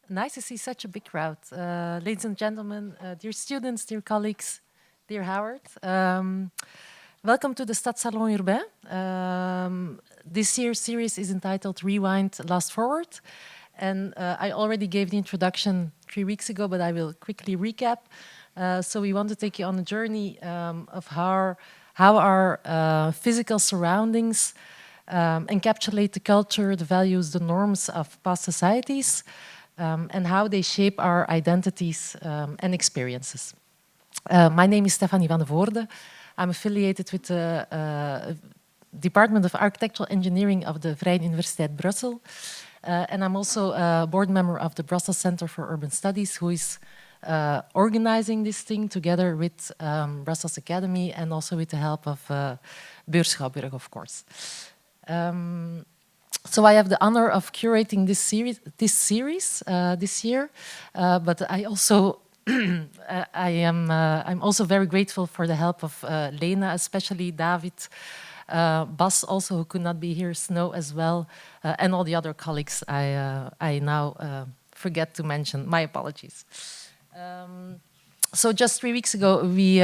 Nice to see such a big crowd. Ladies and gentlemen, dear students, dear colleagues, dear Howard. Welcome to the Stadsalon Urbain. This year's series is entitled Rewind, Last Forward. And I already gave the introduction 3 weeks ago, but I will quickly recap. So we want to take you on a journey of how our physical surroundings encapsulate the culture, the values, the norms of past societies, and how they shape our identities and experiences. My name is Stefanie van de Voorde. I'm affiliated with the Department of Architectural Engineering of the Vrije Universiteit Brussels. And I'm also a board member of the Brussels Center for Urban Studies, who is organizing this thing together with Brussels Academy and also with the help of Beurs-Schouwburg, of course. So I have the honor of curating this series this year, but I also I'm also very grateful for the help of Lena, especially David, Bas also, who could not be here, Snow as well, and all the other colleagues I now forget to mention. My apologies. So just 3 weeks ago, we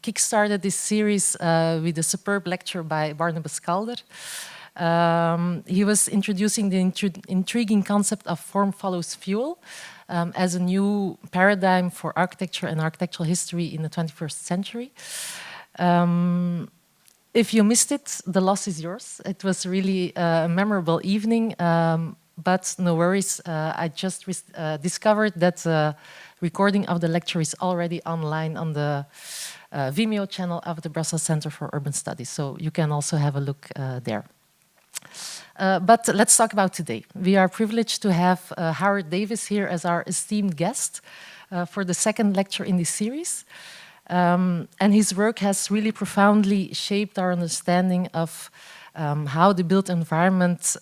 kickstarted this series with a superb lecture by Barnabas Calder. He was introducing the intriguing concept of form follows fuel as a new paradigm for architecture and architectural history in the 21st century. If you missed it, the loss is yours. It was really a memorable evening, but no worries. I just discovered that recording of the lecture is already online on the Vimeo channel of the Brussels Center for Urban Studies, so you can also have a look there. But let's talk about today. We are privileged to have Howard Davis here as our esteemed guest for the second lecture in this series. And his work has really profoundly shaped our understanding of how the built environment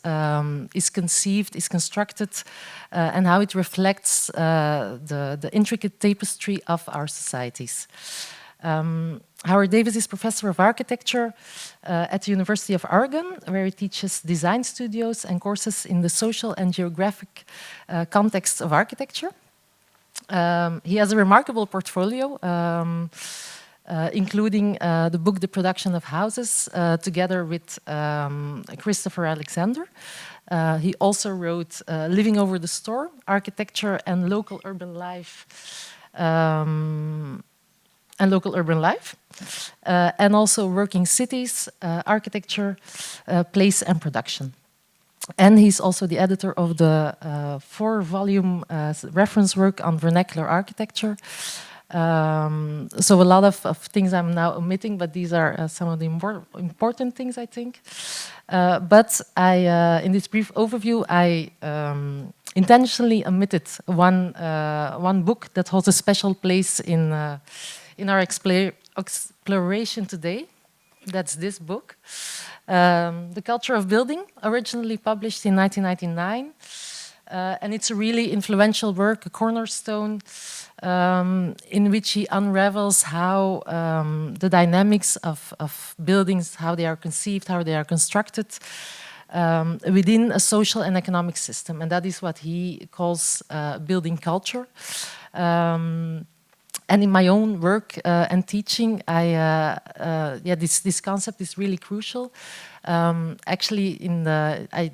is conceived, is constructed, and how it reflects the intricate tapestry of our societies. Howard Davis is professor of architecture at the University of Oregon, where he teaches design studios and courses in the social and geographic context of architecture. He has a remarkable portfolio, including the book The Production of Houses, together with Christopher Alexander. He also wrote Living Over the Storm, Architecture and Local Urban Life, and also Working Cities, Architecture, Place and Production. And he's also the editor of the 4-volume reference work on vernacular architecture. So a lot of things I'm now omitting, but these are some of the important things, I think. But in this brief overview, I intentionally omitted one book that holds a special place in our exploration today. That's this book, The Culture of Building, originally published in 1999. And it's a really influential work, a cornerstone, in which he unravels how the dynamics of buildings, how they are conceived, how they are constructed, within a social and economic system. And that is what he calls building culture. And in my own work and teaching, this concept is really crucial. Actually, I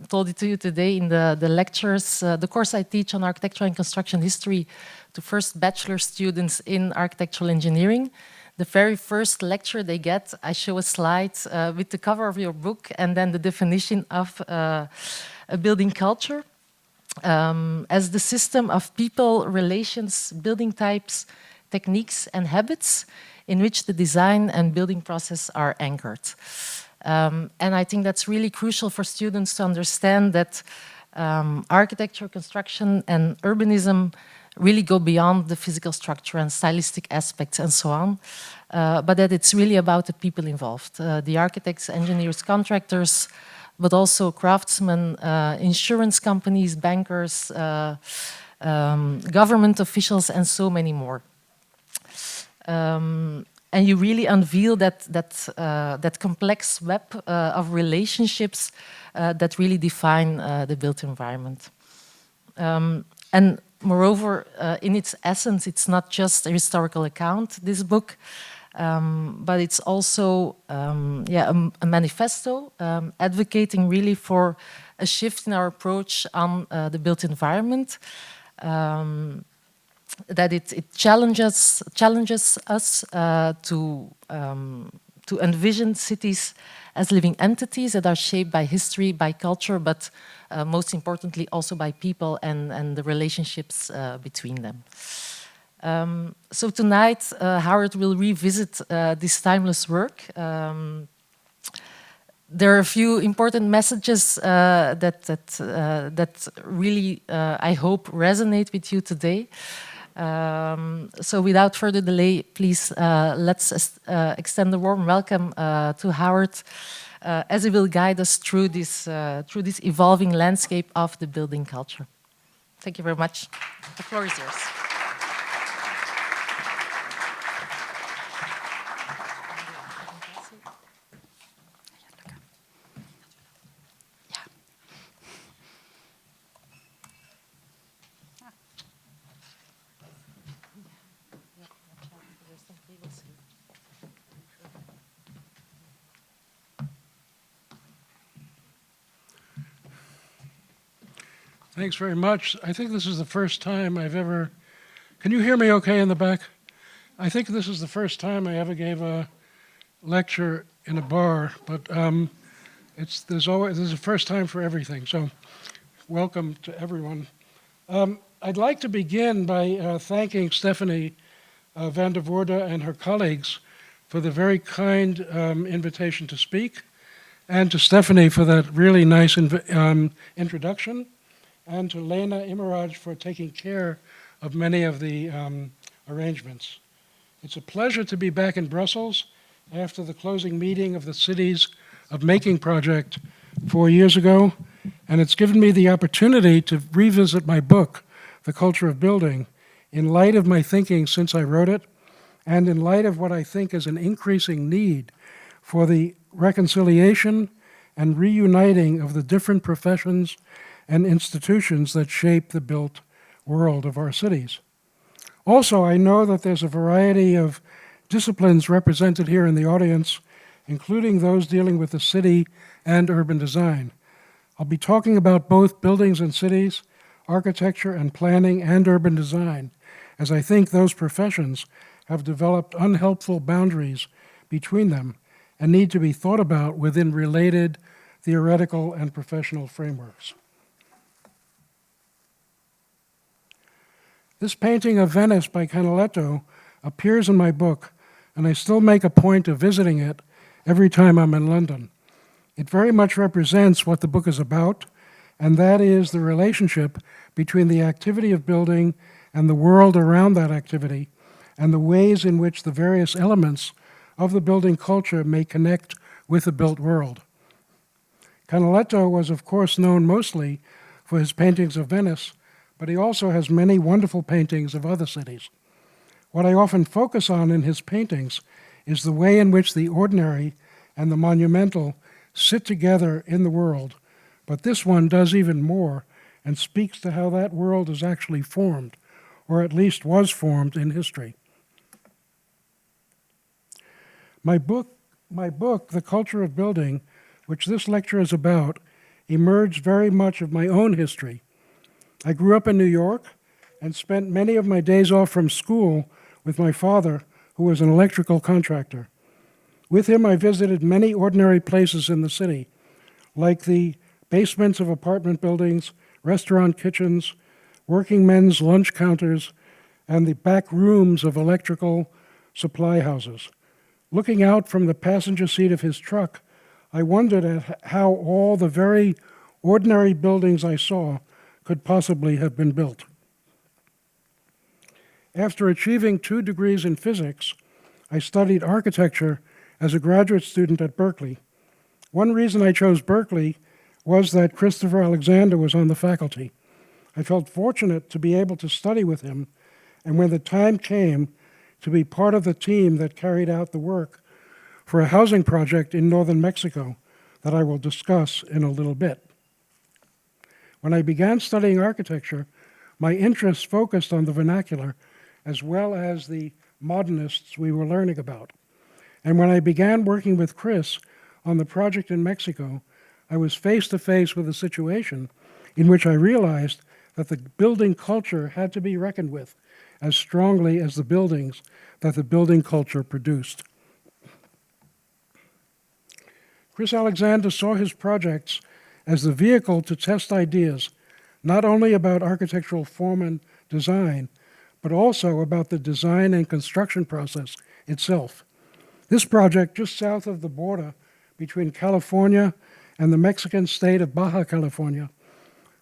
told it to you today in the lectures, the course I teach on architecture and construction history to first bachelor students in architectural engineering. The very first lecture they get, I show a slide with the cover of your book and then the definition of a building culture. As the system of people, relations, building types, techniques and habits in which the design and building process are anchored. And I think that's really crucial for students to understand that architecture, construction and urbanism really go beyond the physical structure and stylistic aspects and so on, but that it's really about the people involved, the architects, engineers, contractors, but also craftsmen, insurance companies, bankers, government officials, and so many more. And you really unveil that complex web of relationships that really define the built environment. And moreover, in its essence, it's not just a historical account, this book, but it's also a manifesto advocating really for a shift in our approach on the built environment, that it challenges us to envision cities as living entities that are shaped by history, by culture, but most importantly also by people and the relationships between them. So tonight, Howard will revisit this timeless work. There are a few important messages that really, I hope, resonate with you today. So without further delay, please let's extend a warm welcome to Howard as he will guide us through this evolving landscape of the building culture. Thank you very much. The floor is yours. Thanks very much. I think this is the first time I've ever... Can you hear me okay in the back? I think this is the first time I ever gave a lecture in a bar, but there's a first time for everything, so welcome to everyone. I'd like to begin by thanking Stephanie van der Voorde and her colleagues for the very kind invitation to speak, and to Stephanie for that really nice introduction, and to Lena Imeraj for taking care of many of the arrangements. It's a pleasure to be back in Brussels after the closing meeting of the Cities of Making project 4 years ago, and it's given me the opportunity to revisit my book, The Culture of Building, in light of my thinking since I wrote it, and in light of what I think is an increasing need for the reconciliation and reuniting of the different professions and institutions that shape the built world of our cities. Also, I know that there's a variety of disciplines represented here in the audience, including those dealing with the city and urban design. I'll be talking about both buildings and cities, architecture and planning, and urban design, as I think those professions have developed unhelpful boundaries between them and need to be thought about within related theoretical and professional frameworks. This painting of Venice by Canaletto appears in my book, and I still make a point of visiting it every time I'm in London. It very much represents what the book is about, and that is the relationship between the activity of building and the world around that activity, and the ways in which the various elements of the building culture may connect with the built world. Canaletto was, of course, known mostly for his paintings of Venice, but he also has many wonderful paintings of other cities. What I often focus on in his paintings is the way in which the ordinary and the monumental sit together in the world, but this one does even more and speaks to how that world is actually formed, or at least was formed in history. My book, The Culture of Building, which this lecture is about, emerged very much of my own history. I grew up in New York and spent many of my days off from school with my father, who was an electrical contractor. With him, I visited many ordinary places in the city, like the basements of apartment buildings, restaurant kitchens, working men's lunch counters, and the back rooms of electrical supply houses. Looking out from the passenger seat of his truck, I wondered at how all the very ordinary buildings I saw could possibly have been built. After achieving 2 degrees in physics, I studied architecture as a graduate student at Berkeley. One reason I chose Berkeley was that Christopher Alexander was on the faculty. I felt fortunate to be able to study with him, and when the time came, to be part of the team that carried out the work for a housing project in northern Mexico that I will discuss in a little bit. When I began studying architecture, my interests focused on the vernacular as well as the modernists we were learning about. And when I began working with Chris on the project in Mexico, I was face to face with a situation in which I realized that the building culture had to be reckoned with as strongly as the buildings that the building culture produced. Chris Alexander saw his projects as the vehicle to test ideas, not only about architectural form and design, but also about the design and construction process itself. This project, just south of the border between California and the Mexican state of Baja California,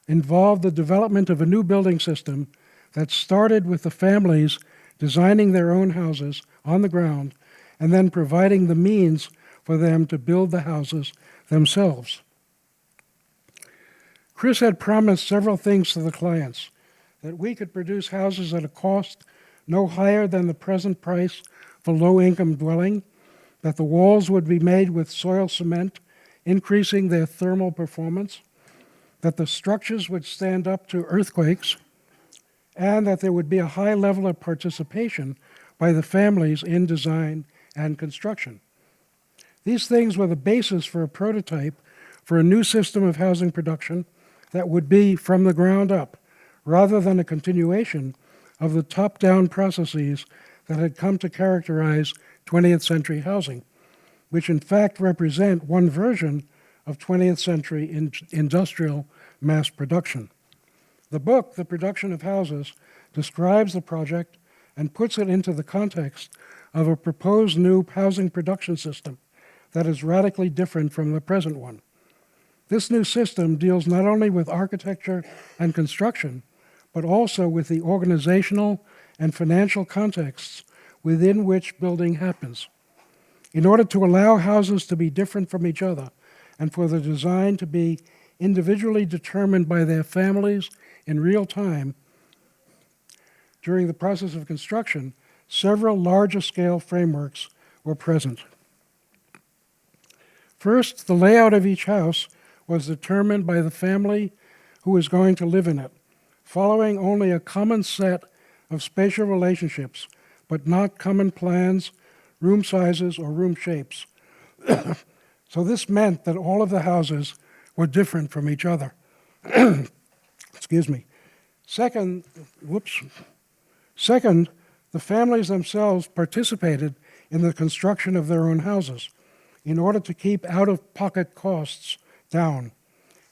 involved the development of a new building system that started with the families designing their own houses on the ground and then providing the means for them to build the houses themselves. Chris had promised several things to the clients: that we could produce houses at a cost no higher than the present price for low-income dwelling, that the walls would be made with soil cement, increasing their thermal performance, that the structures would stand up to earthquakes, and that there would be a high level of participation by the families in design and construction. These things were the basis for a prototype for a new system of housing production that would be from the ground up, rather than a continuation of the top-down processes that had come to characterize 20th century housing, which in fact represent one version of 20th century industrial mass production. The book, The Production of Houses, describes the project and puts it into the context of a proposed new housing production system that is radically different from the present one. This new system deals not only with architecture and construction, but also with the organizational and financial contexts within which building happens. In order to allow houses to be different from each other and for the design to be individually determined by their families in real time during the process of construction, several larger scale frameworks were present. First, the layout of each house was determined by the family who was going to live in it, following only a common set of spatial relationships, but not common plans, room sizes, or room shapes. So this meant that all of the houses were different from each other. Excuse me. Second, the families themselves participated in the construction of their own houses in order to keep out-of-pocket costs down.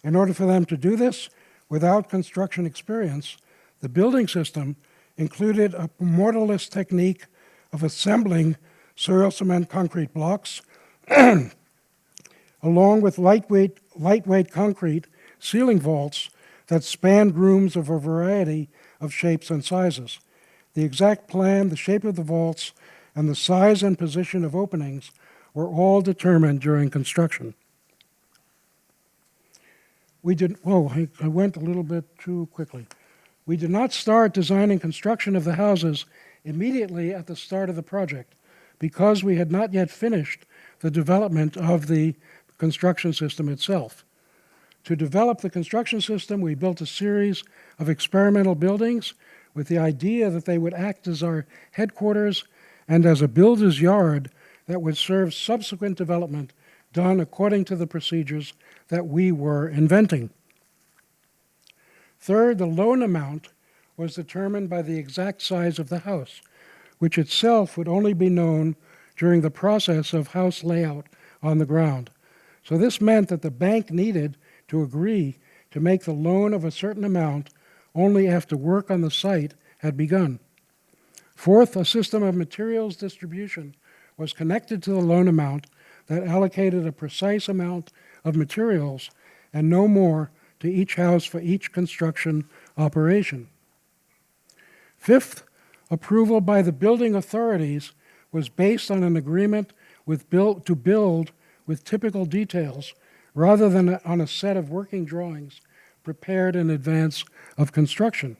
In order for them to do this without construction experience, the building system included a mortarless technique of assembling soil cement concrete blocks along with lightweight concrete ceiling vaults that spanned rooms of a variety of shapes and sizes. The exact plan, the shape of the vaults, and the size and position of openings were all determined during construction. I went a little bit too quickly. We did not start designing construction of the houses immediately at the start of the project because we had not yet finished the development of the construction system itself. To develop the construction system, we built a series of experimental buildings with the idea that they would act as our headquarters and as a builder's yard that would serve subsequent development done according to the procedures that we were inventing. Third, the loan amount was determined by the exact size of the house, which itself would only be known during the process of house layout on the ground. So this meant that the bank needed to agree to make the loan of a certain amount only after work on the site had begun. Fourth, a system of materials distribution was connected to the loan amount that allocated a precise amount of materials and no more to each house for each construction operation. Fifth, approval by the building authorities was based on an agreement to build with typical details rather than on a set of working drawings prepared in advance of construction.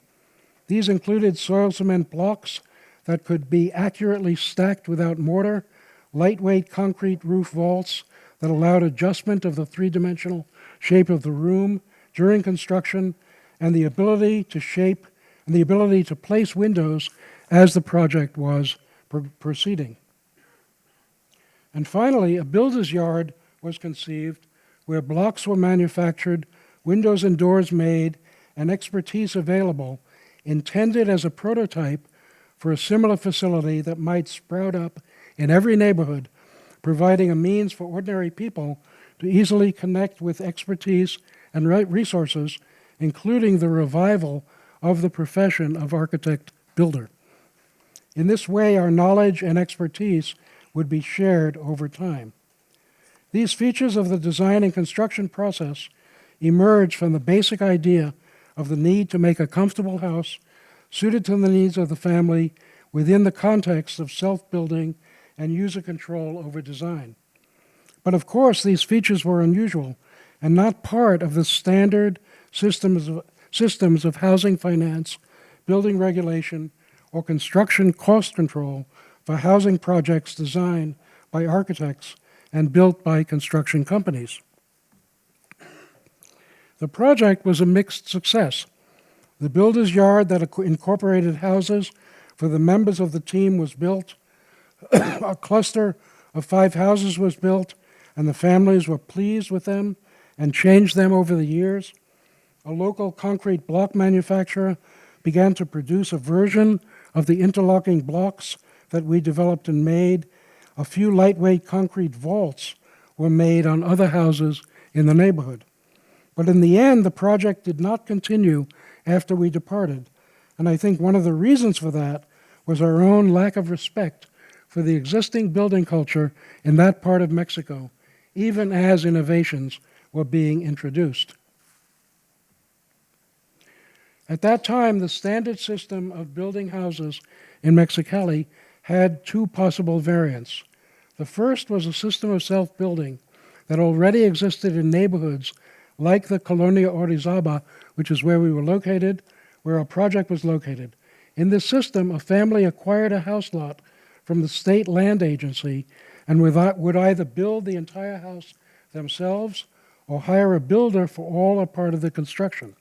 These included soil cement blocks that could be accurately stacked without mortar, lightweight concrete roof vaults that allowed adjustment of the three-dimensional shape of the room during construction, and the ability to shape and the ability to place windows as the project was proceeding. And finally, a builder's yard was conceived where blocks were manufactured, windows and doors made, and expertise available, intended as a prototype for a similar facility that might sprout up in every neighborhood, providing a means for ordinary people to easily connect with expertise and resources, including the revival of the profession of architect-builder. In this way, our knowledge and expertise would be shared over time. These features of the design and construction process emerge from the basic idea of the need to make a comfortable house suited to the needs of the family within the context of self-building and user control over design. But of course, these features were unusual and not part of the standard systems of housing finance, building regulation, or construction cost control for housing projects designed by architects and built by construction companies. The project was a mixed success. The builder's yard that incorporated houses for the members of the team was built. A cluster of 5 houses was built, and the families were pleased with them and changed them over the years. A local concrete block manufacturer began to produce a version of the interlocking blocks that we developed and made. A few lightweight concrete vaults were made on other houses in the neighborhood. But in the end, the project did not continue after we departed, and I think one of the reasons for that was our own lack of respect for the existing building culture in that part of Mexico, even as innovations were being introduced. At that time, the standard system of building houses in Mexicali had 2 possible variants. The first was a system of self-building that already existed in neighborhoods like the Colonia Orizaba, which is where we were located, where our project was located. In this system, a family acquired a house lot from the state land agency and would either build the entire house themselves or hire a builder for all or part of the construction.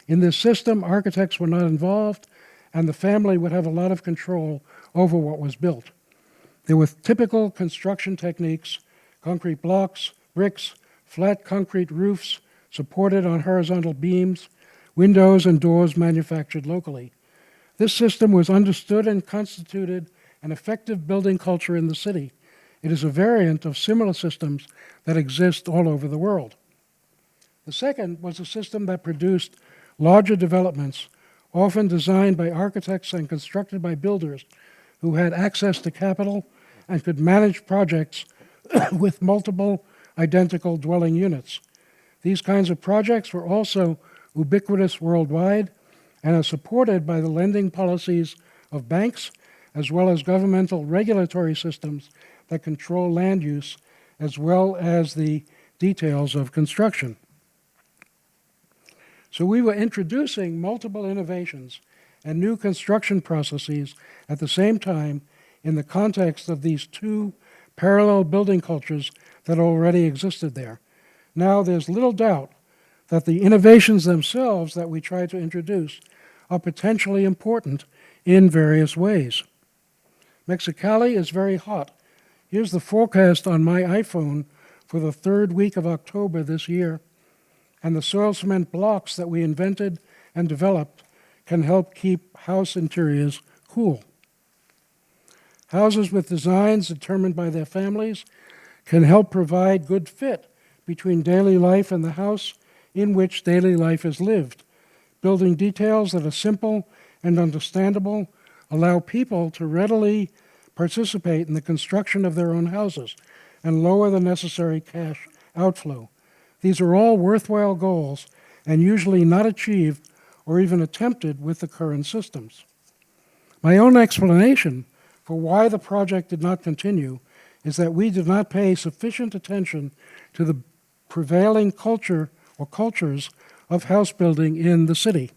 In this system, architects were not involved, and the family would have a lot of control over what was built. There were typical construction techniques: concrete blocks, bricks, flat concrete roofs supported on horizontal beams, windows and doors manufactured locally. This system was understood and constituted an effective building culture in the city. It is a variant of similar systems that exist all over the world. The second was a system that produced larger developments, often designed by architects and constructed by builders who had access to capital and could manage projects with multiple identical dwelling units. These kinds of projects were also ubiquitous worldwide and are supported by the lending policies of banks, as well as governmental regulatory systems that control land use, as well as the details of construction. So we were introducing multiple innovations and new construction processes at the same time in the context of these 2 parallel building cultures that already existed there. Now, there's little doubt that the innovations themselves that we try to introduce are potentially important in various ways. Mexicali is very hot. Here's the forecast on my iPhone for the 3rd week of October this year, and the soil cement blocks that we invented and developed can help keep house interiors cool. Houses with designs determined by their families can help provide good fit between daily life and the house in which daily life is lived. Building details that are simple and understandable allow people to readily participate in the construction of their own houses and lower the necessary cash outflow. These are all worthwhile goals and usually not achieved or even attempted with the current systems. My own explanation for why the project did not continue is that we did not pay sufficient attention to the prevailing culture or cultures of house building in the city.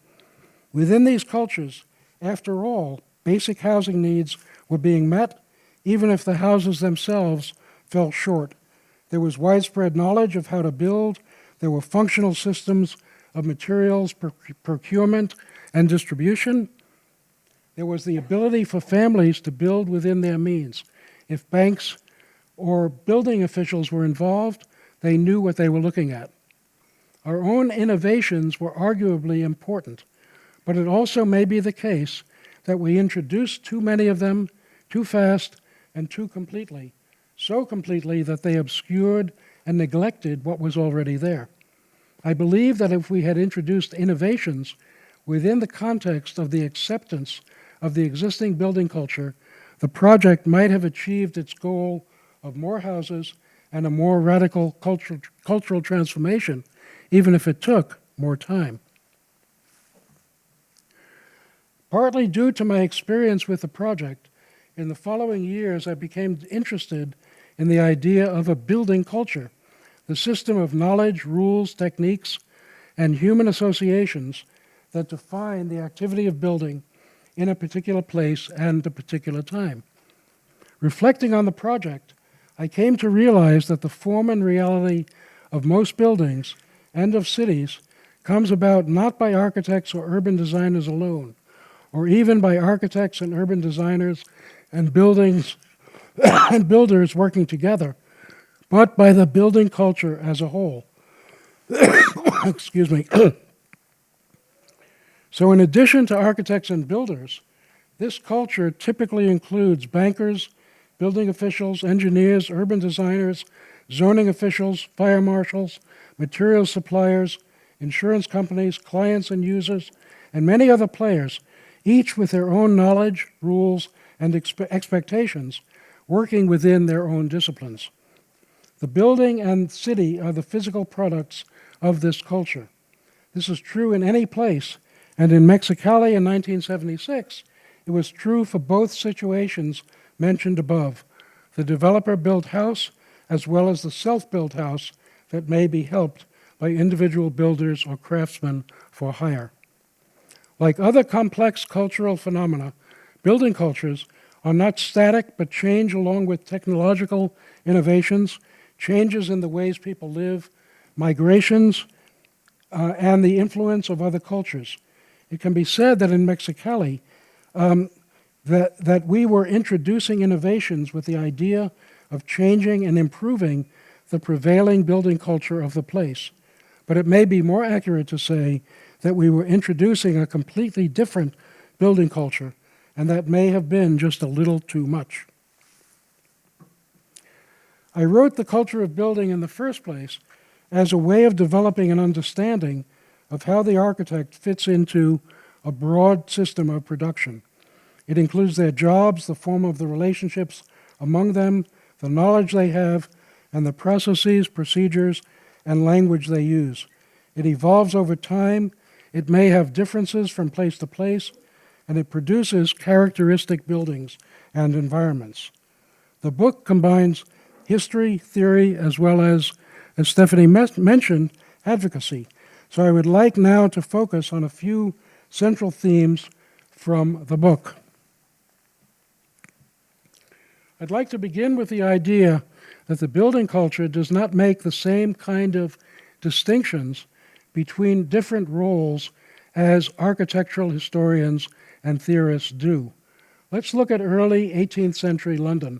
Within these cultures, after all, basic housing needs were being met, even if the houses themselves fell short. There was widespread knowledge of how to build. There were functional systems of materials procurement and distribution. There was the ability for families to build within their means. If banks or building officials were involved, they knew what they were looking at. Our own innovations were arguably important, but it also may be the case that we introduced too many of them too fast and too completely, so completely that they obscured and neglected what was already there. I believe that if we had introduced innovations within the context of the acceptance of the existing building culture, the project might have achieved its goal of more houses and a more radical cultural transformation, even if it took more time. Partly due to my experience with the project, in the following years I became interested in the idea of a building culture, the system of knowledge, rules, techniques, and human associations that define the activity of building in a particular place and a particular time. Reflecting on the project, I came to realize that the form and reality of most buildings and of cities comes about not by architects or urban designers alone, or even by architects and urban designers and buildings and builders working together, but by the building culture as a whole. Excuse me. So in addition to architects and builders, this culture typically includes bankers, building officials, engineers, urban designers, zoning officials, fire marshals, materials suppliers, insurance companies, clients and users, and many other players, each with their own knowledge, rules, and expectations, working within their own disciplines. The building and city are the physical products of this culture. This is true in any place, and in Mexicali in 1976, it was true for both situations mentioned above, the developer-built house as well as the self-built house that may be helped by individual builders or craftsmen for hire. Like other complex cultural phenomena, building cultures are not static but change along with technological innovations, changes in the ways people live, migrations, and the influence of other cultures. It can be said that in Mexicali, that we were introducing innovations with the idea of changing and improving the prevailing building culture of the place. But it may be more accurate to say that we were introducing a completely different building culture, and that may have been just a little too much. I wrote The Culture of Building in the first place as a way of developing an understanding of how the architect fits into a broad system of production. It includes their jobs, the form of the relationships among them, the knowledge they have, and the processes, procedures, and language they use. It evolves over time, it may have differences from place to place, and it produces characteristic buildings and environments. The book combines history, theory, as well as Stephanie mentioned, advocacy. So I would like now to focus on a few central themes from the book. I'd like to begin with the idea that the building culture does not make the same kind of distinctions between different roles as architectural historians and theorists do. Let's look at early 18th century London.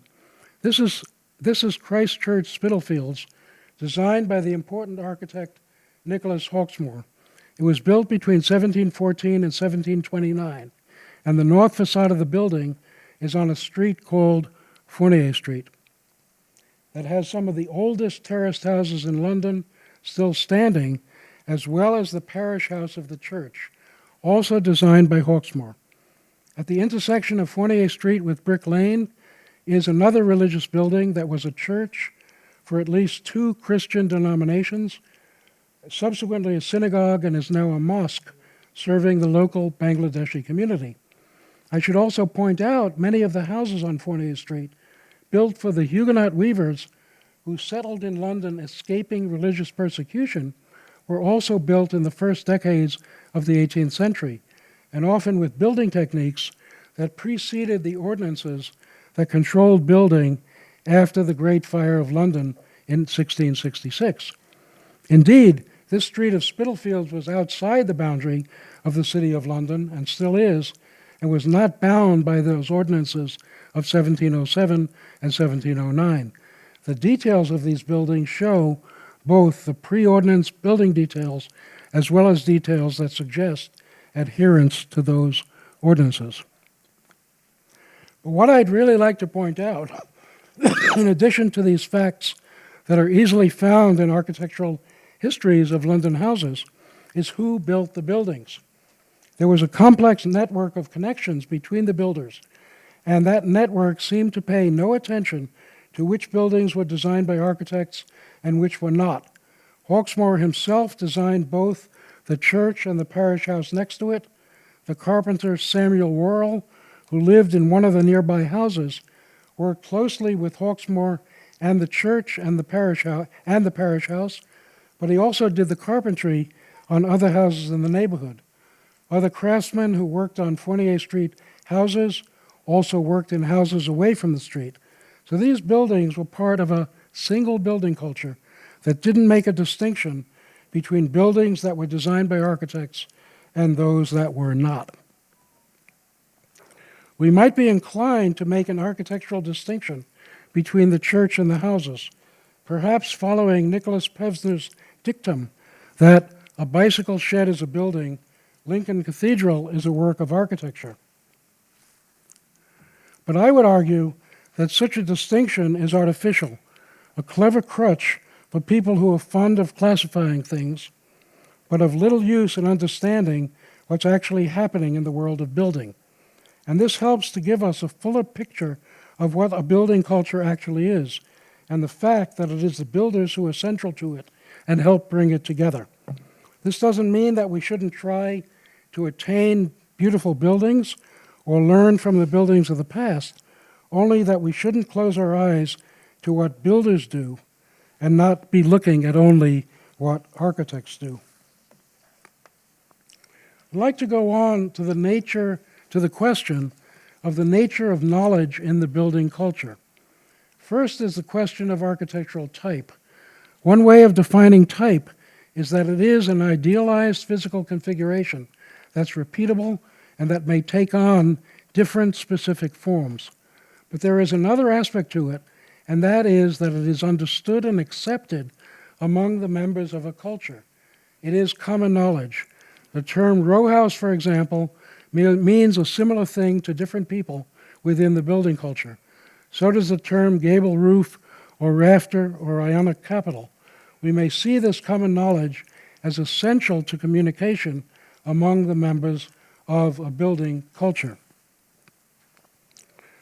This is Christ Church, Spitalfields, designed by the important architect Nicholas Hawksmoor. It was built between 1714 and 1729, and the north facade of the building is on a street called Fournier Street that has some of the oldest terraced houses in London still standing, as well as the parish house of the church, also designed by Hawksmoor. At the intersection of Fournier Street with Brick Lane is another religious building that was a church for at least two Christian denominations, subsequently a synagogue, and is now a mosque serving the local Bangladeshi community. I should also point out many of the houses on Fournier Street, built for the Huguenot weavers who settled in London escaping religious persecution, were also built in the first decades of the 18th century, and often with building techniques that preceded the ordinances that controlled building after the Great Fire of London in 1666. Indeed, this street of Spitalfields was outside the boundary of the City of London, and still is, and was not bound by those ordinances of 1707 and 1709. The details of these buildings show both the pre-ordinance building details as well as details that suggest adherence to those ordinances. But what I'd really like to point out, in addition to these facts that are easily found in architectural histories of London houses, is who built the buildings. There was a complex network of connections between the builders, and that network seemed to pay no attention to which buildings were designed by architects and which were not. Hawksmoor himself designed both the church and the parish house next to it. The carpenter Samuel Worrell, who lived in one of the nearby houses, worked closely with Hawksmoor and the church and the parish house, but he also did the carpentry on other houses in the neighborhood. Other craftsmen who worked on Fournier Street houses also worked in houses away from the street. So these buildings were part of a single building culture that didn't make a distinction between buildings that were designed by architects and those that were not. We might be inclined to make an architectural distinction between the church and the houses, perhaps following Nicholas Pevsner's dictum that a bicycle shed is a building, Lincoln Cathedral is a work of architecture. But I would argue that such a distinction is artificial, a clever crutch for people who are fond of classifying things, but of little use in understanding what's actually happening in the world of building. And this helps to give us a fuller picture of what a building culture actually is, and the fact that it is the builders who are central to it and help bring it together. This doesn't mean that we shouldn't try to attain beautiful buildings or learn from the buildings of the past, only that we shouldn't close our eyes to what builders do and not be looking at only what architects do. I'd like to go on to the question of the nature of knowledge in the building culture. First is the question of architectural type. One way of defining type is that it is an idealized physical configuration that's repeatable and that may take on different specific forms. But there is another aspect to it, and that is that it is understood and accepted among the members of a culture. It is common knowledge. The term row house, for example, means a similar thing to different people within the building culture. So does the term gable roof or rafter or Ionic capital. We may see this common knowledge as essential to communication among the members of a building culture.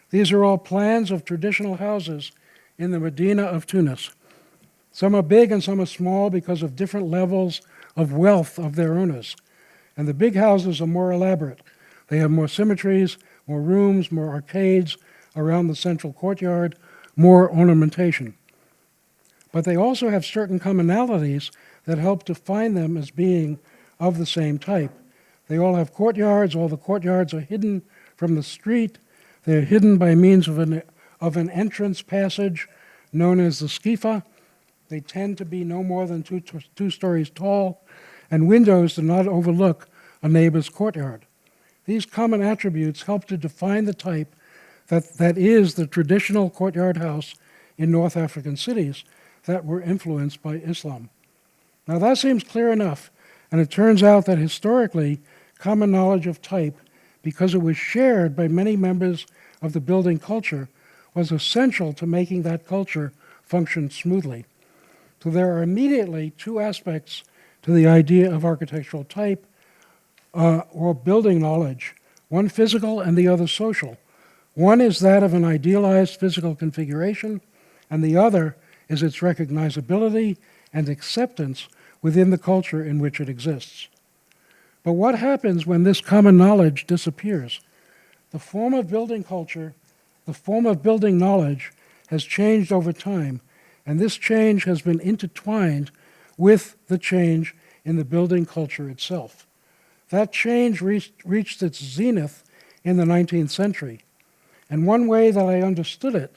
These are all plans of traditional houses in the Medina of Tunis. Some are big and some are small because of different levels of wealth of their owners. And the big houses are more elaborate. They have more symmetries, more rooms, more arcades around the central courtyard, more ornamentation. But they also have certain commonalities that help define them as being of the same type. They all have courtyards. All the courtyards are hidden from the street. They're hidden by means of an entrance passage known as the skifa. They tend to be no more than two stories tall, and windows do not overlook a neighbor's courtyard. These common attributes help to define the type that is the traditional courtyard house in North African cities that were influenced by Islam. Now that seems clear enough, and it turns out that historically, common knowledge of type, because it was shared by many members of the building culture, was essential to making that culture function smoothly. So there are immediately two aspects to the idea of architectural type or building knowledge, one physical and the other social. One is that of an idealized physical configuration, and the other is its recognizability and acceptance within the culture in which it exists. But what happens when this common knowledge disappears? The form of building culture, the form of building knowledge has changed over time, and this change has been intertwined with the change in the building culture itself. That change reached its zenith in the 19th century, and one way that I understood it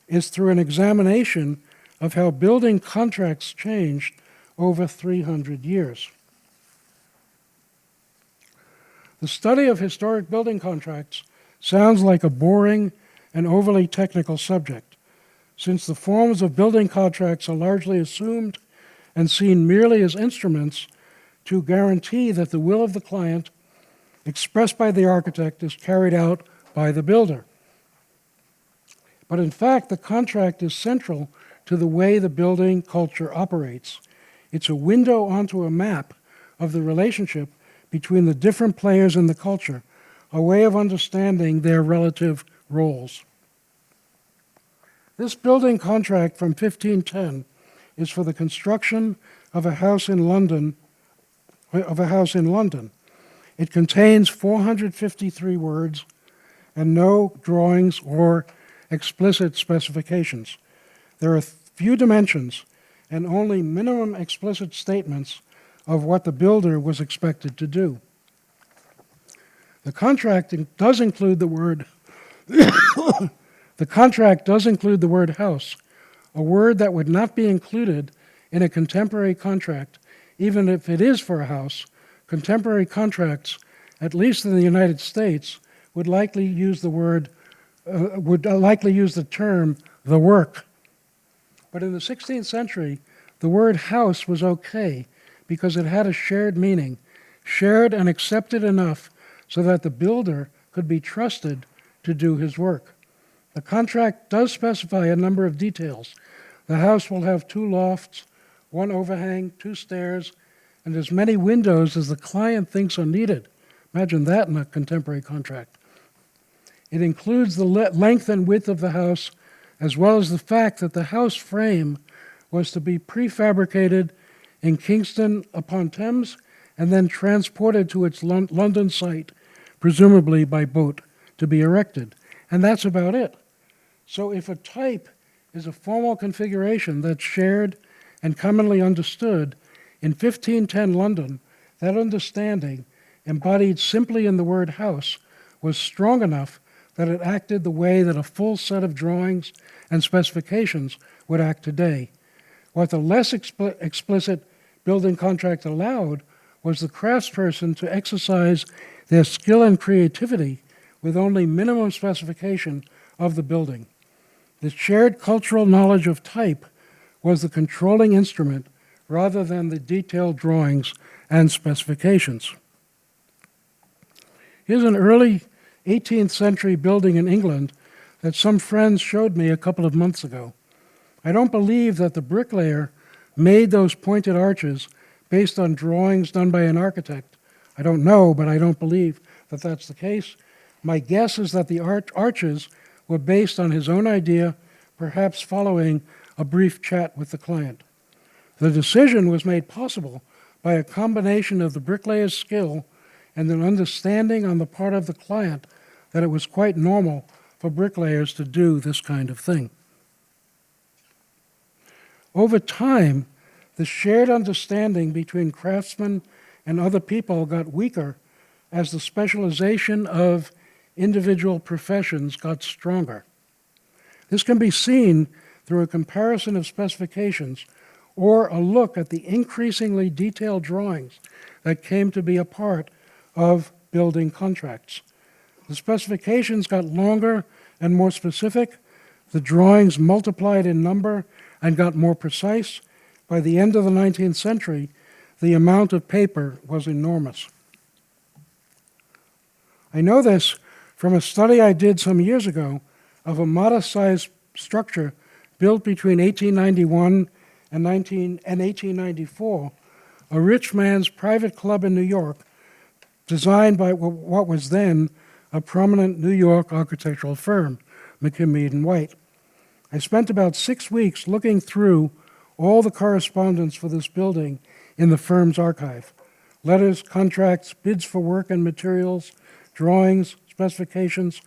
is through an examination of how building contracts changed over 300 years. The study of historic building contracts sounds like a boring and overly technical subject, since the forms of building contracts are largely assumed and seen merely as instruments to guarantee that the will of the client expressed by the architect is carried out by the builder. But in fact, the contract is central to the way the building culture operates. It's a window onto a map of the relationship between the different players in the culture, a way of understanding their relative roles. This building contract from 1510 is for the construction of a house in London. It contains 453 words and no drawings or explicit specifications. There are few dimensions and only minimum explicit statements of what the builder was expected to do. The contract does include the word house, a word that would not be included in a contemporary contract, even if it is for a house. Contemporary contracts, at least in the United States, would likely use the term the work. But in the 16th century, the word house was okay because it had a shared meaning, shared and accepted enough so that the builder could be trusted to do his work. The contract does specify a number of details. The house will have 2 lofts, 1 overhang, 2 stairs, and as many windows as the client thinks are needed. Imagine that in a contemporary contract. It includes the length and width of the house, as well as the fact that the house frame was to be prefabricated in Kingston upon Thames and then transported to its London site, presumably by boat, to be erected. And that's about it. So if a type is a formal configuration that's shared and commonly understood, in 1510 London, that understanding, embodied simply in the word house, was strong enough that it acted the way that a full set of drawings and specifications would act today. What the less explicit building contract allowed was the craftsperson to exercise their skill and creativity with only minimum specification of the building. The shared cultural knowledge of type was the controlling instrument rather than the detailed drawings and specifications. Here's an early 18th century building in England that some friends showed me a couple of months ago. I don't believe that the bricklayer made those pointed arches based on drawings done by an architect. I don't know, but I don't believe that that's the case. My guess is that the arches were based on his own idea, perhaps following a brief chat with the client. The decision was made possible by a combination of the bricklayer's skill and an understanding on the part of the client that it was quite normal for bricklayers to do this kind of thing. Over time, the shared understanding between craftsmen and other people got weaker as the specialization of individual professions got stronger. This can be seen through a comparison of specifications or a look at the increasingly detailed drawings that came to be a part of building contracts. The specifications got longer and more specific. The drawings multiplied in number and got more precise. By the end of the 19th century, the amount of paper was enormous. I know this from a study I did some years ago of a modest-sized structure built between 1891 and 1894, a rich man's private club in New York, designed by what was then a prominent New York architectural firm, McKim, White. I spent about 6 weeks looking through all the correspondence for this building in the firm's archive. Letters, contracts, bids for work and materials, drawings, specifications,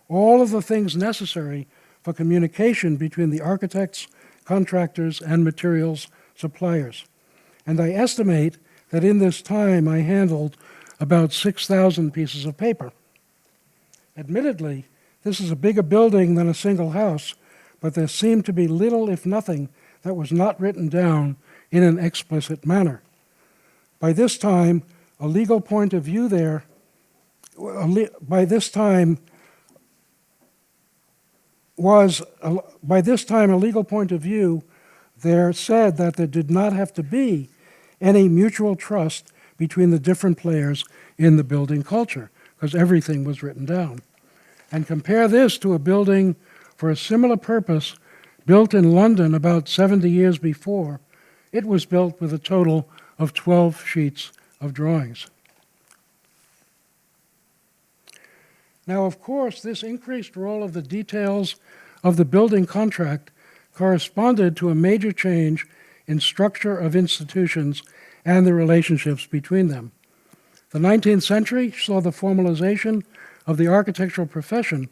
all of the things necessary for communication between the architects, contractors, and materials suppliers. And I estimate that in this time I handled about 6,000 pieces of paper. Admittedly, this is a bigger building than a single house, but there seemed to be little, if nothing, that was not written down in an explicit manner. By this time, a legal point of view there by this time a legal point of view there said that there did not have to be any mutual trust between the different players in the building culture, because everything was written down. And compare this to a building for a similar purpose built in London about 70 years before. It was built with a total of 12 sheets of drawings. Now, of course, this increased role of the details of the building contract corresponded to a major change in structure of institutions and the relationships between them. The 19th century saw the formalization of the architectural profession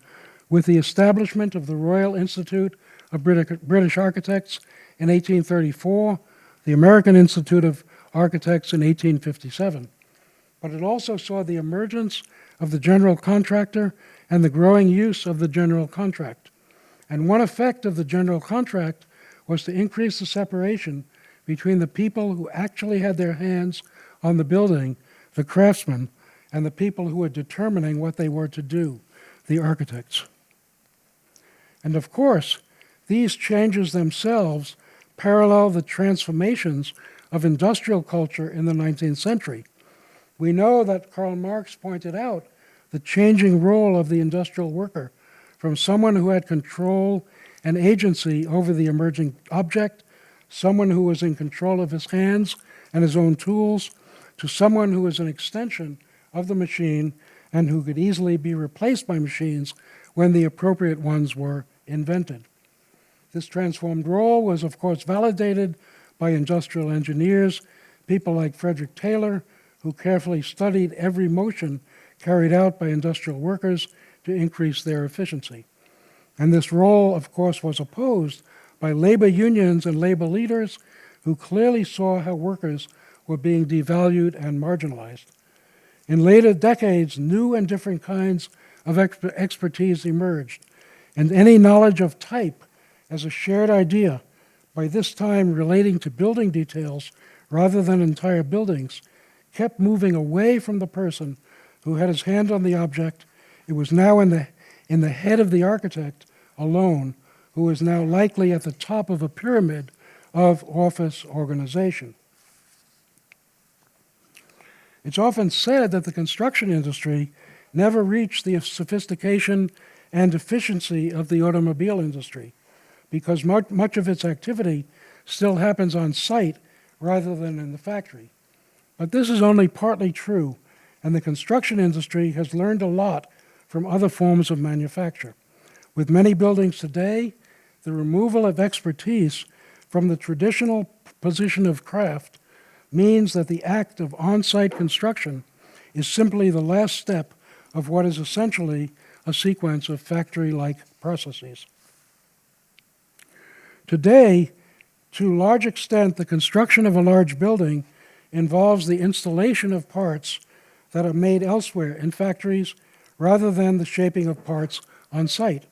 with the establishment of the Royal Institute of British Architects in 1834, the American Institute of Architects in 1857. But it also saw the emergence of the general contractor and the growing use of the general contract. And one effect of the general contract was to increase the separation between the people who actually had their hands on the building, the craftsmen, and the people who were determining what they were to do, the architects. And of course, these changes themselves parallel the transformations of industrial culture in the 19th century. We know that Karl Marx pointed out the changing role of the industrial worker from someone who had control and agency over the emerging object, someone who was in control of his hands and his own tools, to someone who was an extension of the machine and who could easily be replaced by machines when the appropriate ones were invented. This transformed role was, of course, validated by industrial engineers, people like Frederick Taylor, who carefully studied every motion carried out by industrial workers to increase their efficiency. And this role, of course, was opposed by labor unions and labor leaders who clearly saw how workers were being devalued and marginalized. In later decades, new and different kinds of expertise emerged, and any knowledge of type as a shared idea, by this time relating to building details rather than entire buildings, kept moving away from the person who had his hand on the object. It was now in the head of the architect alone, who was now likely at the top of a pyramid of office organization. It's often said that the construction industry never reached the sophistication and efficiency of the automobile industry, because much of its activity still happens on site rather than in the factory. But this is only partly true, and the construction industry has learned a lot from other forms of manufacture. With many buildings today, the removal of expertise from the traditional position of craft means that the act of on-site construction is simply the last step of what is essentially a sequence of factory-like processes. Today, to a large extent, the construction of a large building involves the installation of parts that are made elsewhere in factories rather than the shaping of parts on site.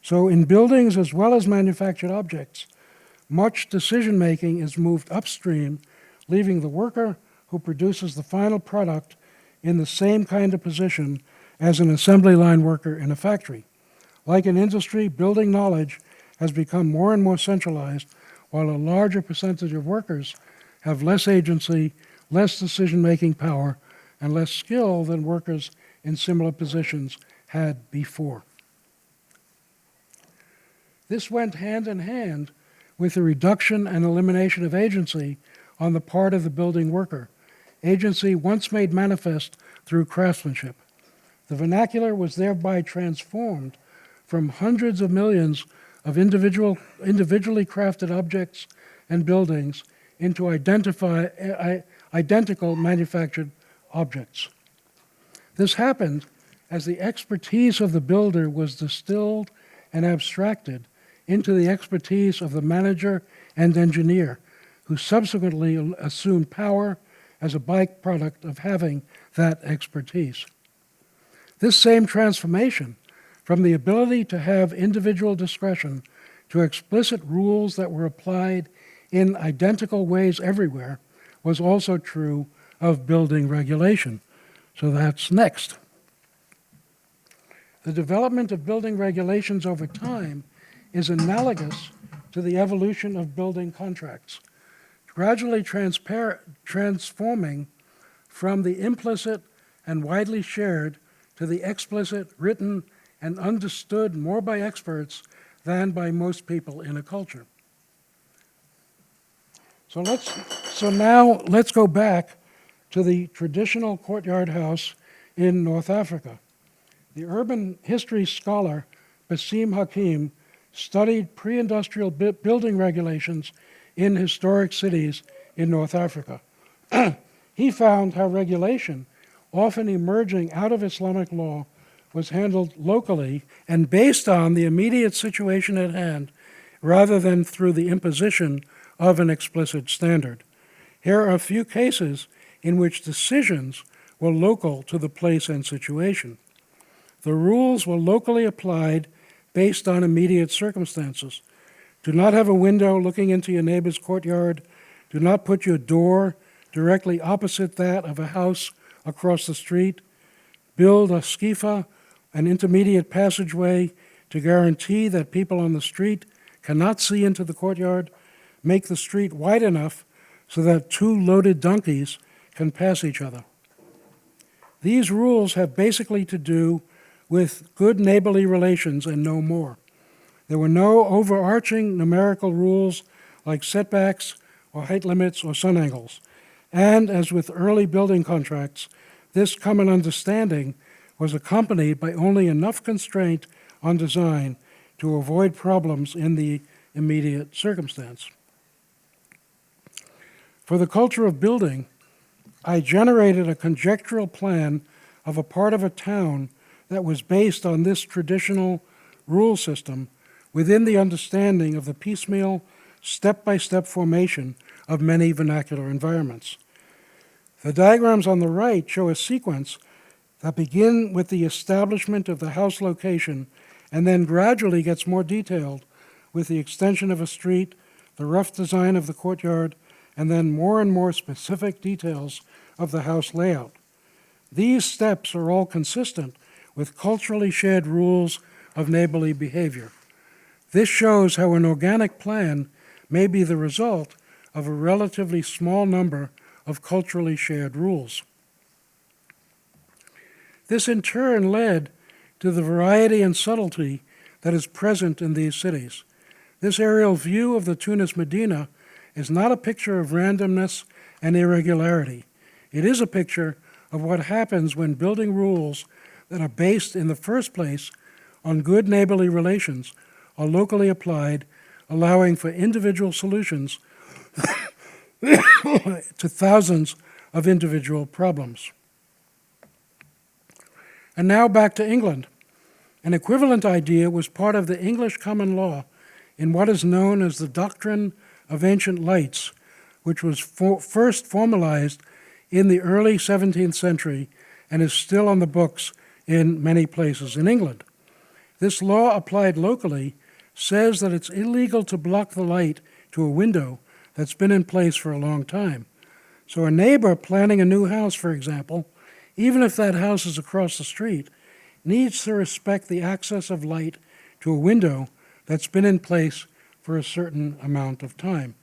So in buildings as well as manufactured objects, much decision-making is moved upstream, leaving the worker who produces the final product in the same kind of position as an assembly line worker in a factory. Like in industry, building knowledge has become more and more centralized, while a larger percentage of workers have less agency, less decision-making power, and less skill than workers in similar positions had before. This went hand in hand with the reduction and elimination of agency on the part of the building worker, agency once made manifest through craftsmanship. The vernacular was thereby transformed from hundreds of millions of individually crafted objects and buildings into identical manufactured objects. This happened as the expertise of the builder was distilled and abstracted into the expertise of the manager and engineer, who subsequently assumed power as a byproduct of having that expertise. This same transformation from the ability to have individual discretion to explicit rules that were applied in identical ways everywhere was also true of building regulation. So that's next. The development of building regulations over time is analogous to the evolution of building contracts, gradually transforming from the implicit and widely shared to the explicit, written, and understood more by experts than by most people in a culture. So now let's go back to the traditional courtyard house in North Africa. The urban history scholar Basim Hakim studied pre-industrial building regulations in historic cities in North Africa. He found how regulation, often emerging out of Islamic law, was handled locally and based on the immediate situation at hand, rather than through the imposition of an explicit standard. Here are a few cases in which decisions were local to the place and situation. The rules were locally applied based on immediate circumstances. Do not have a window looking into your neighbor's courtyard. Do not put your door directly opposite that of a house across the street. Build a skifa, an intermediate passageway, to guarantee that people on the street cannot see into the courtyard. Make the street wide enough so that two loaded donkeys can pass each other. These rules have basically to do with good neighborly relations and no more. There were no overarching numerical rules like setbacks or height limits or sun angles. And as with early building contracts, this common understanding was accompanied by only enough constraint on design to avoid problems in the immediate circumstance. For the culture of building, I generated a conjectural plan of a part of a town that was based on this traditional rule system within the understanding of the piecemeal, step-by-step formation of many vernacular environments. The diagrams on the right show a sequence that begin with the establishment of the house location and then gradually gets more detailed with the extension of a street, the rough design of the courtyard, and then more and more specific details of the house layout. These steps are all consistent with culturally shared rules of neighborly behavior. This shows how an organic plan may be the result of a relatively small number of culturally shared rules. This in turn led to the variety and subtlety that is present in these cities. This aerial view of the Tunis Medina is not a picture of randomness and irregularity. It is a picture of what happens when building rules that are based in the first place on good neighborly relations are locally applied, allowing for individual solutions to thousands of individual problems. And now back to England. An equivalent idea was part of the English common law in what is known as the doctrine of ancient lights, which was first formalized in the early 17th century and is still on the books in many places in England. This law applied locally says that it's illegal to block the light to a window that's been in place for a long time. So a neighbor planning a new house, for example, even if that house is across the street, needs to respect the access of light to a window that's been in place for a certain amount of time.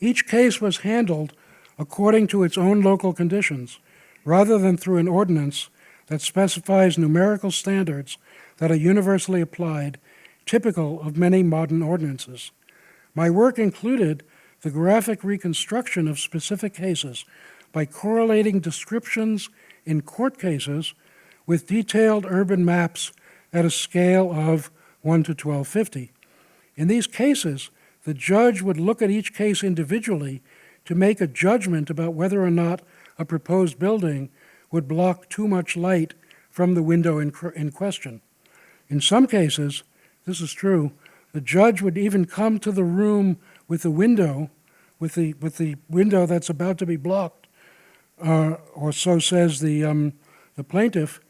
Each case was handled according to its own local conditions, rather than through an ordinance that specifies numerical standards that are universally applied, typical of many modern ordinances. My work included the graphic reconstruction of specific cases by correlating descriptions in court cases with detailed urban maps at a scale of 1 to 1250. In these cases, the judge would look at each case individually to make a judgment about whether or not a proposed building would block too much light from the window in question. In some cases, this is true, the judge would even come to the room with the window, with the window that's about to be blocked, or so says the plaintiff,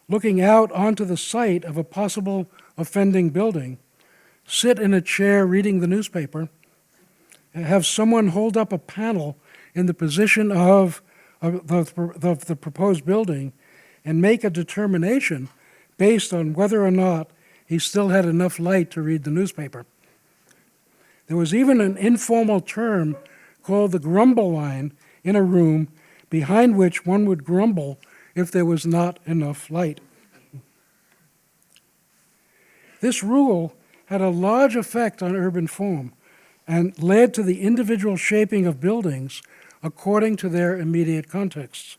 looking out onto the site of a possible offending building, sit in a chair reading the newspaper, have someone hold up a panel in the position of the proposed building, and make a determination based on whether or not he still had enough light to read the newspaper. There was even an informal term called the grumble line in a room behind which one would grumble if there was not enough light. This rule had a large effect on urban form and led to the individual shaping of buildings according to their immediate contexts.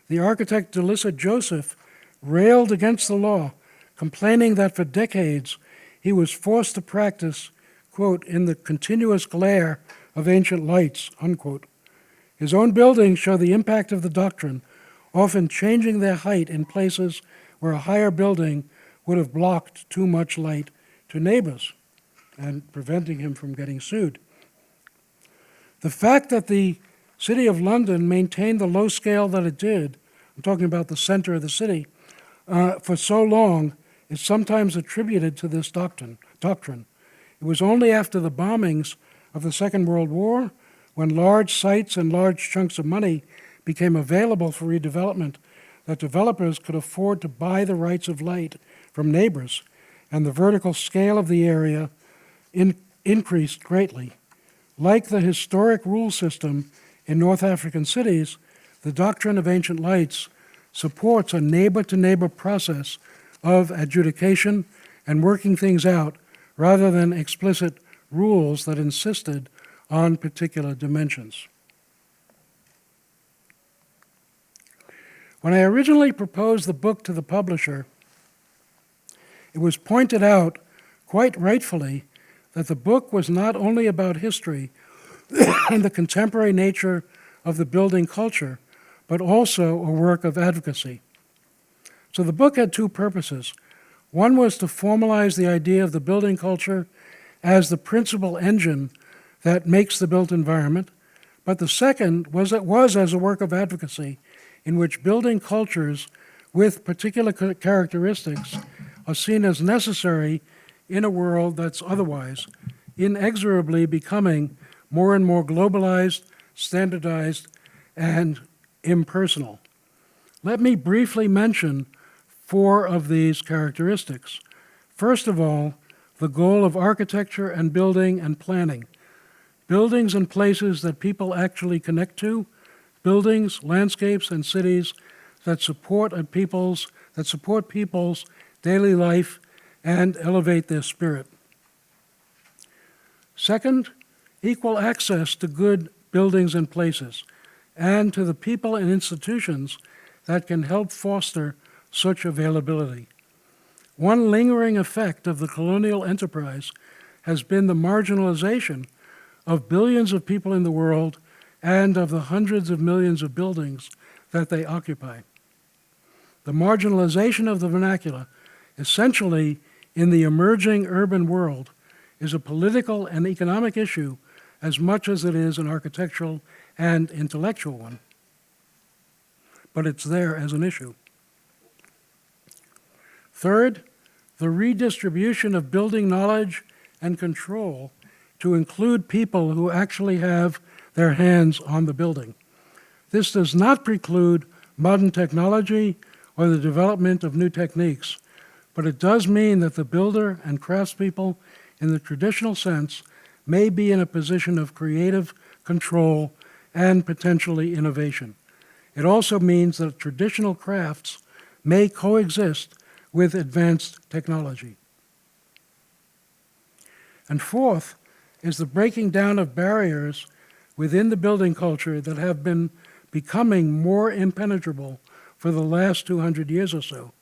The architect Delissa Joseph railed against the law, complaining that for decades he was forced to practice, quote, in the continuous glare of ancient lights, unquote. His own buildings show the impact of the doctrine, often changing their height in places where a higher building would have blocked too much light to neighbors and preventing him from getting sued. The fact that the City of London maintained the low scale that it did, I'm talking about the center of the city, for so long is sometimes attributed to this doctrine. It was only after the bombings of the Second World War, when large sites and large chunks of money became available for redevelopment, that developers could afford to buy the rights of light from neighbors, and the vertical scale of the area increased greatly. Like the historic rule system in North African cities, the doctrine of ancient lights supports a neighbor-to-neighbor process of adjudication and working things out rather than explicit rules that insisted on particular dimensions. When I originally proposed the book to the publisher, it was pointed out, quite rightfully, that the book was not only about history and the contemporary nature of the building culture, but also a work of advocacy. So the book had two purposes. One was to formalize the idea of the building culture as the principal engine that makes the built environment, but the second was as a work of advocacy in which building cultures with particular characteristics are seen as necessary in a world that's otherwise inexorably becoming more and more globalized, standardized, and impersonal. Let me briefly mention 4 of these characteristics. First of all, the goal of architecture and building and planning. Buildings and places that people actually connect to, buildings, landscapes, and cities that support people's daily life and elevate their spirit. Second, equal access to good buildings and places, and to the people and institutions that can help foster such availability. One lingering effect of the colonial enterprise has been the marginalization of billions of people in the world and of the hundreds of millions of buildings that they occupy. The marginalization of the vernacular, essentially in the emerging urban world, is a political and economic issue as much as it is an architectural and intellectual one. But it's there as an issue. Third, the redistribution of building knowledge and control to include people who actually have their hands on the building. This does not preclude modern technology or the development of new techniques, but it does mean that the builder and craftspeople in the traditional sense may be in a position of creative control and potentially innovation. It also means that traditional crafts may coexist with advanced technology. And fourth is the breaking down of barriers within the building culture that have been becoming more impenetrable for the last 200 years or so,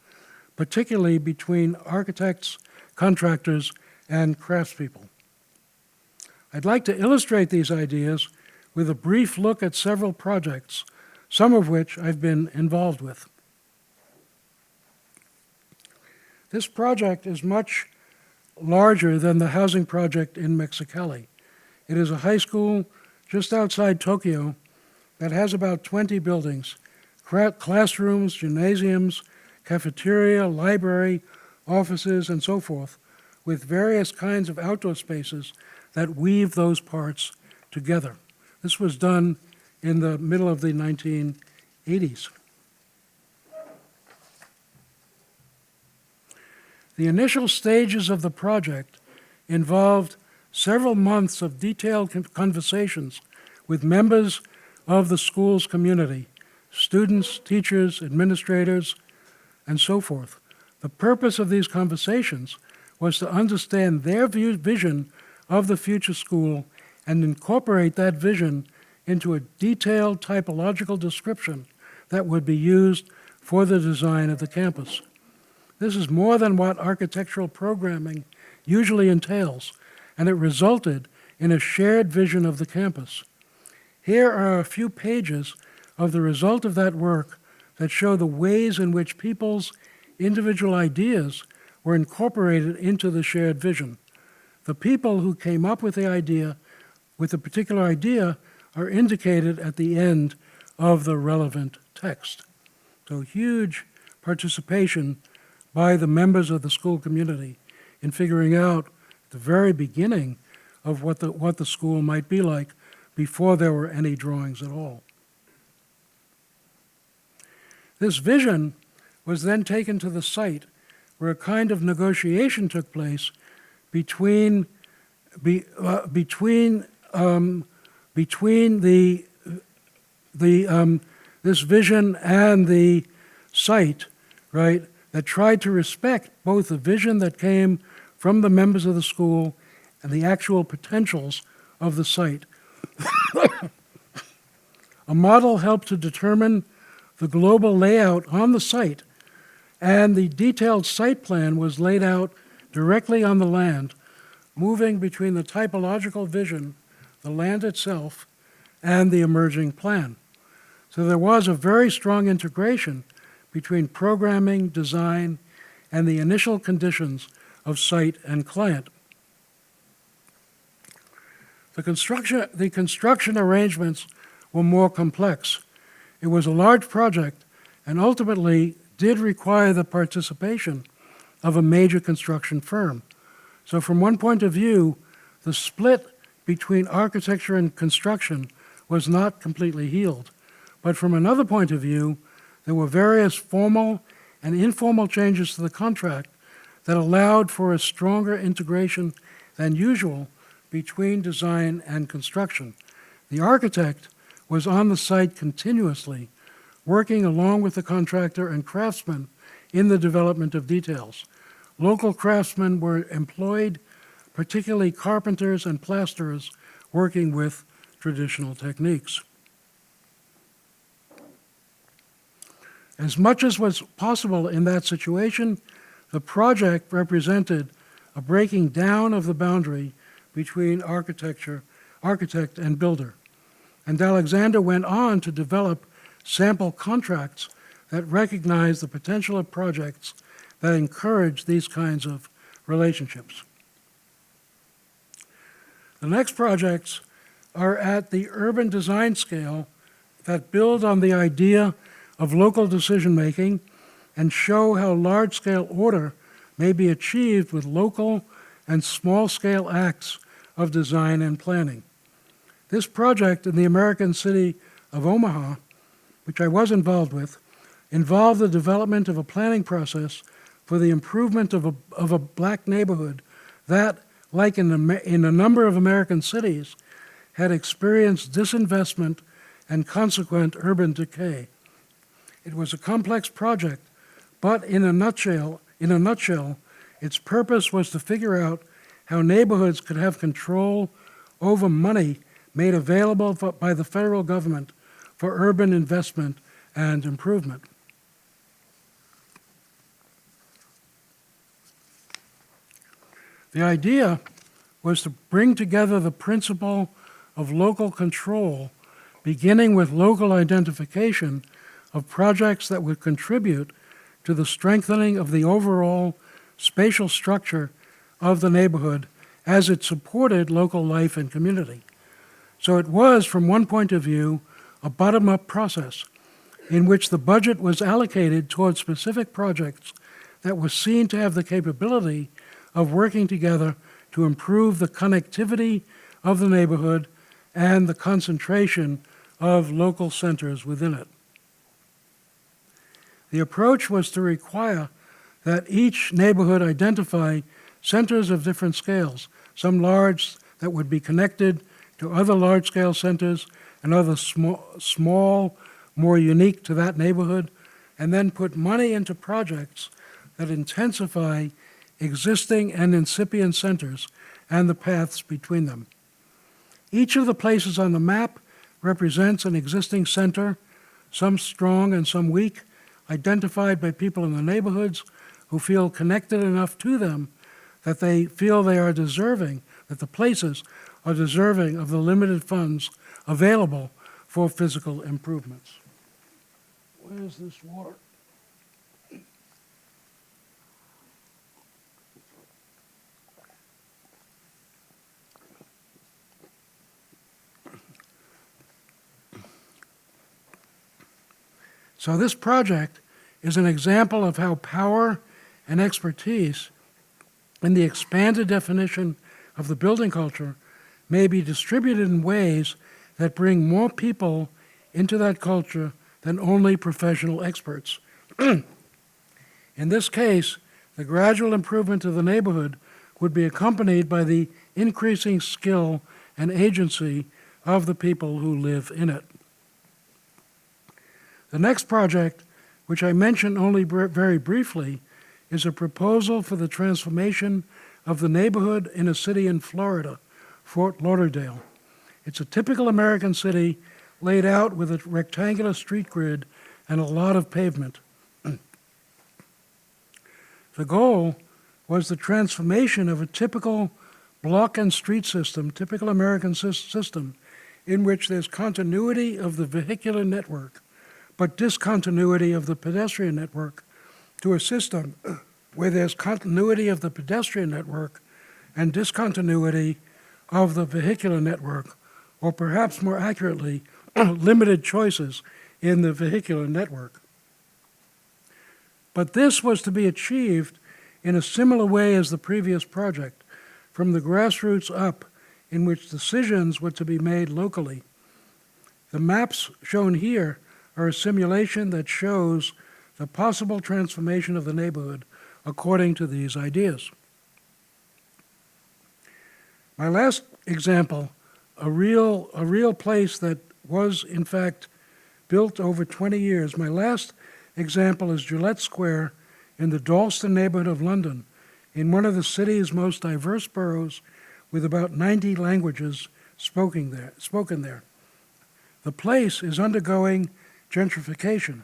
particularly between architects, contractors, and craftspeople. I'd like to illustrate these ideas with a brief look at several projects, some of which I've been involved with. This project is much larger than the housing project in Mexicali. It is a high school just outside Tokyo that has about 20 buildings, classrooms, gymnasiums, cafeteria, library, offices, and so forth, with various kinds of outdoor spaces that weave those parts together. This was done in the middle of the 1980s. The initial stages of the project involved several months of detailed conversations with members of the school's community, students, teachers, administrators, and so forth. The purpose of these conversations was to understand their vision of the future school and incorporate that vision into a detailed typological description that would be used for the design of the campus. This is more than what architectural programming usually entails, and it resulted in a shared vision of the campus. Here are a few pages of the result of that work that show the ways in which people's individual ideas were incorporated into the shared vision. The people who came up with the particular idea, are indicated at the end of the relevant text. So huge participation by the members of the school community in figuring out the very beginning of what the school might be like before there were any drawings at all. This vision was then taken to the site where a kind of negotiation took place between this vision and the site, right, that tried to respect both the vision that came from the members of the school and the actual potentials of the site. A model helped to determine the global layout on the site, and the detailed site plan was laid out directly on the land, moving between the typological vision, the land itself, and the emerging plan. So there was a very strong integration between programming, design, and the initial conditions of site and client. The construction arrangements were more complex. It was a large project and ultimately did require the participation of a major construction firm. So from one point of view, the split between architecture and construction was not completely healed. But from another point of view, there were various formal and informal changes to the contract that allowed for a stronger integration than usual between design and construction. The architect was on the site continuously, working along with the contractor and craftsmen in the development of details. Local craftsmen were employed, particularly carpenters and plasterers, working with traditional techniques. As much as was possible in that situation, the project represented a breaking down of the boundary between architect and builder. And Alexander went on to develop sample contracts that recognized the potential of projects that encourage these kinds of relationships. The next projects are at the urban design scale that build on the idea of local decision-making and show how large-scale order may be achieved with local and small-scale acts of design and planning. This project in the American city of Omaha, which I was involved with, involved the development of a planning process for the improvement of a black neighborhood that, like in a number of American cities, had experienced disinvestment and consequent urban decay. It was a complex project, but in a nutshell, its purpose was to figure out how neighborhoods could have control over money made available by the federal government for urban investment and improvement. The idea was to bring together the principle of local control, beginning with local identification of projects that would contribute to the strengthening of the overall spatial structure of the neighborhood as it supported local life and community. So it was, from one point of view, a bottom-up process in which the budget was allocated towards specific projects that were seen to have the capability of working together to improve the connectivity of the neighborhood and the concentration of local centers within it. The approach was to require that each neighborhood identify centers of different scales, some large that would be connected to other large-scale centers and other small, more unique to that neighborhood, and then put money into projects that intensify existing and incipient centers and the paths between them. Each of the places on the map represents an existing center, some strong and some weak, identified by people in the neighborhoods who feel connected enough to them that they feel they are deserving, that the places are deserving of the limited funds available for physical improvements. Where's this water? So this project is an example of how power and expertise in the expanded definition of the building culture may be distributed in ways that bring more people into that culture than only professional experts. In this case, the gradual improvement of the neighborhood would be accompanied by the increasing skill and agency of the people who live in it. The next project, which I mentioned only very briefly, is a proposal for the transformation of the neighborhood in a city in Florida, Fort Lauderdale. It's a typical American city laid out with a rectangular street grid and a lot of pavement. The goal was the transformation of a typical block and street system, typical American system, in which there's continuity of the vehicular network, but discontinuity of the pedestrian network, to a system where there's continuity of the pedestrian network and discontinuity of the vehicular network, or perhaps more accurately, limited choices in the vehicular network. But this was to be achieved in a similar way as the previous project, from the grassroots up, in which decisions were to be made locally. The maps shown here are a simulation that shows the possible transformation of the neighborhood according to these ideas. My last example, a real place that was in fact built over 20 years. My last example is Gillette Square in the Dalston neighborhood of London, in one of the city's most diverse boroughs with about 90 languages spoken there. The place is undergoing gentrification,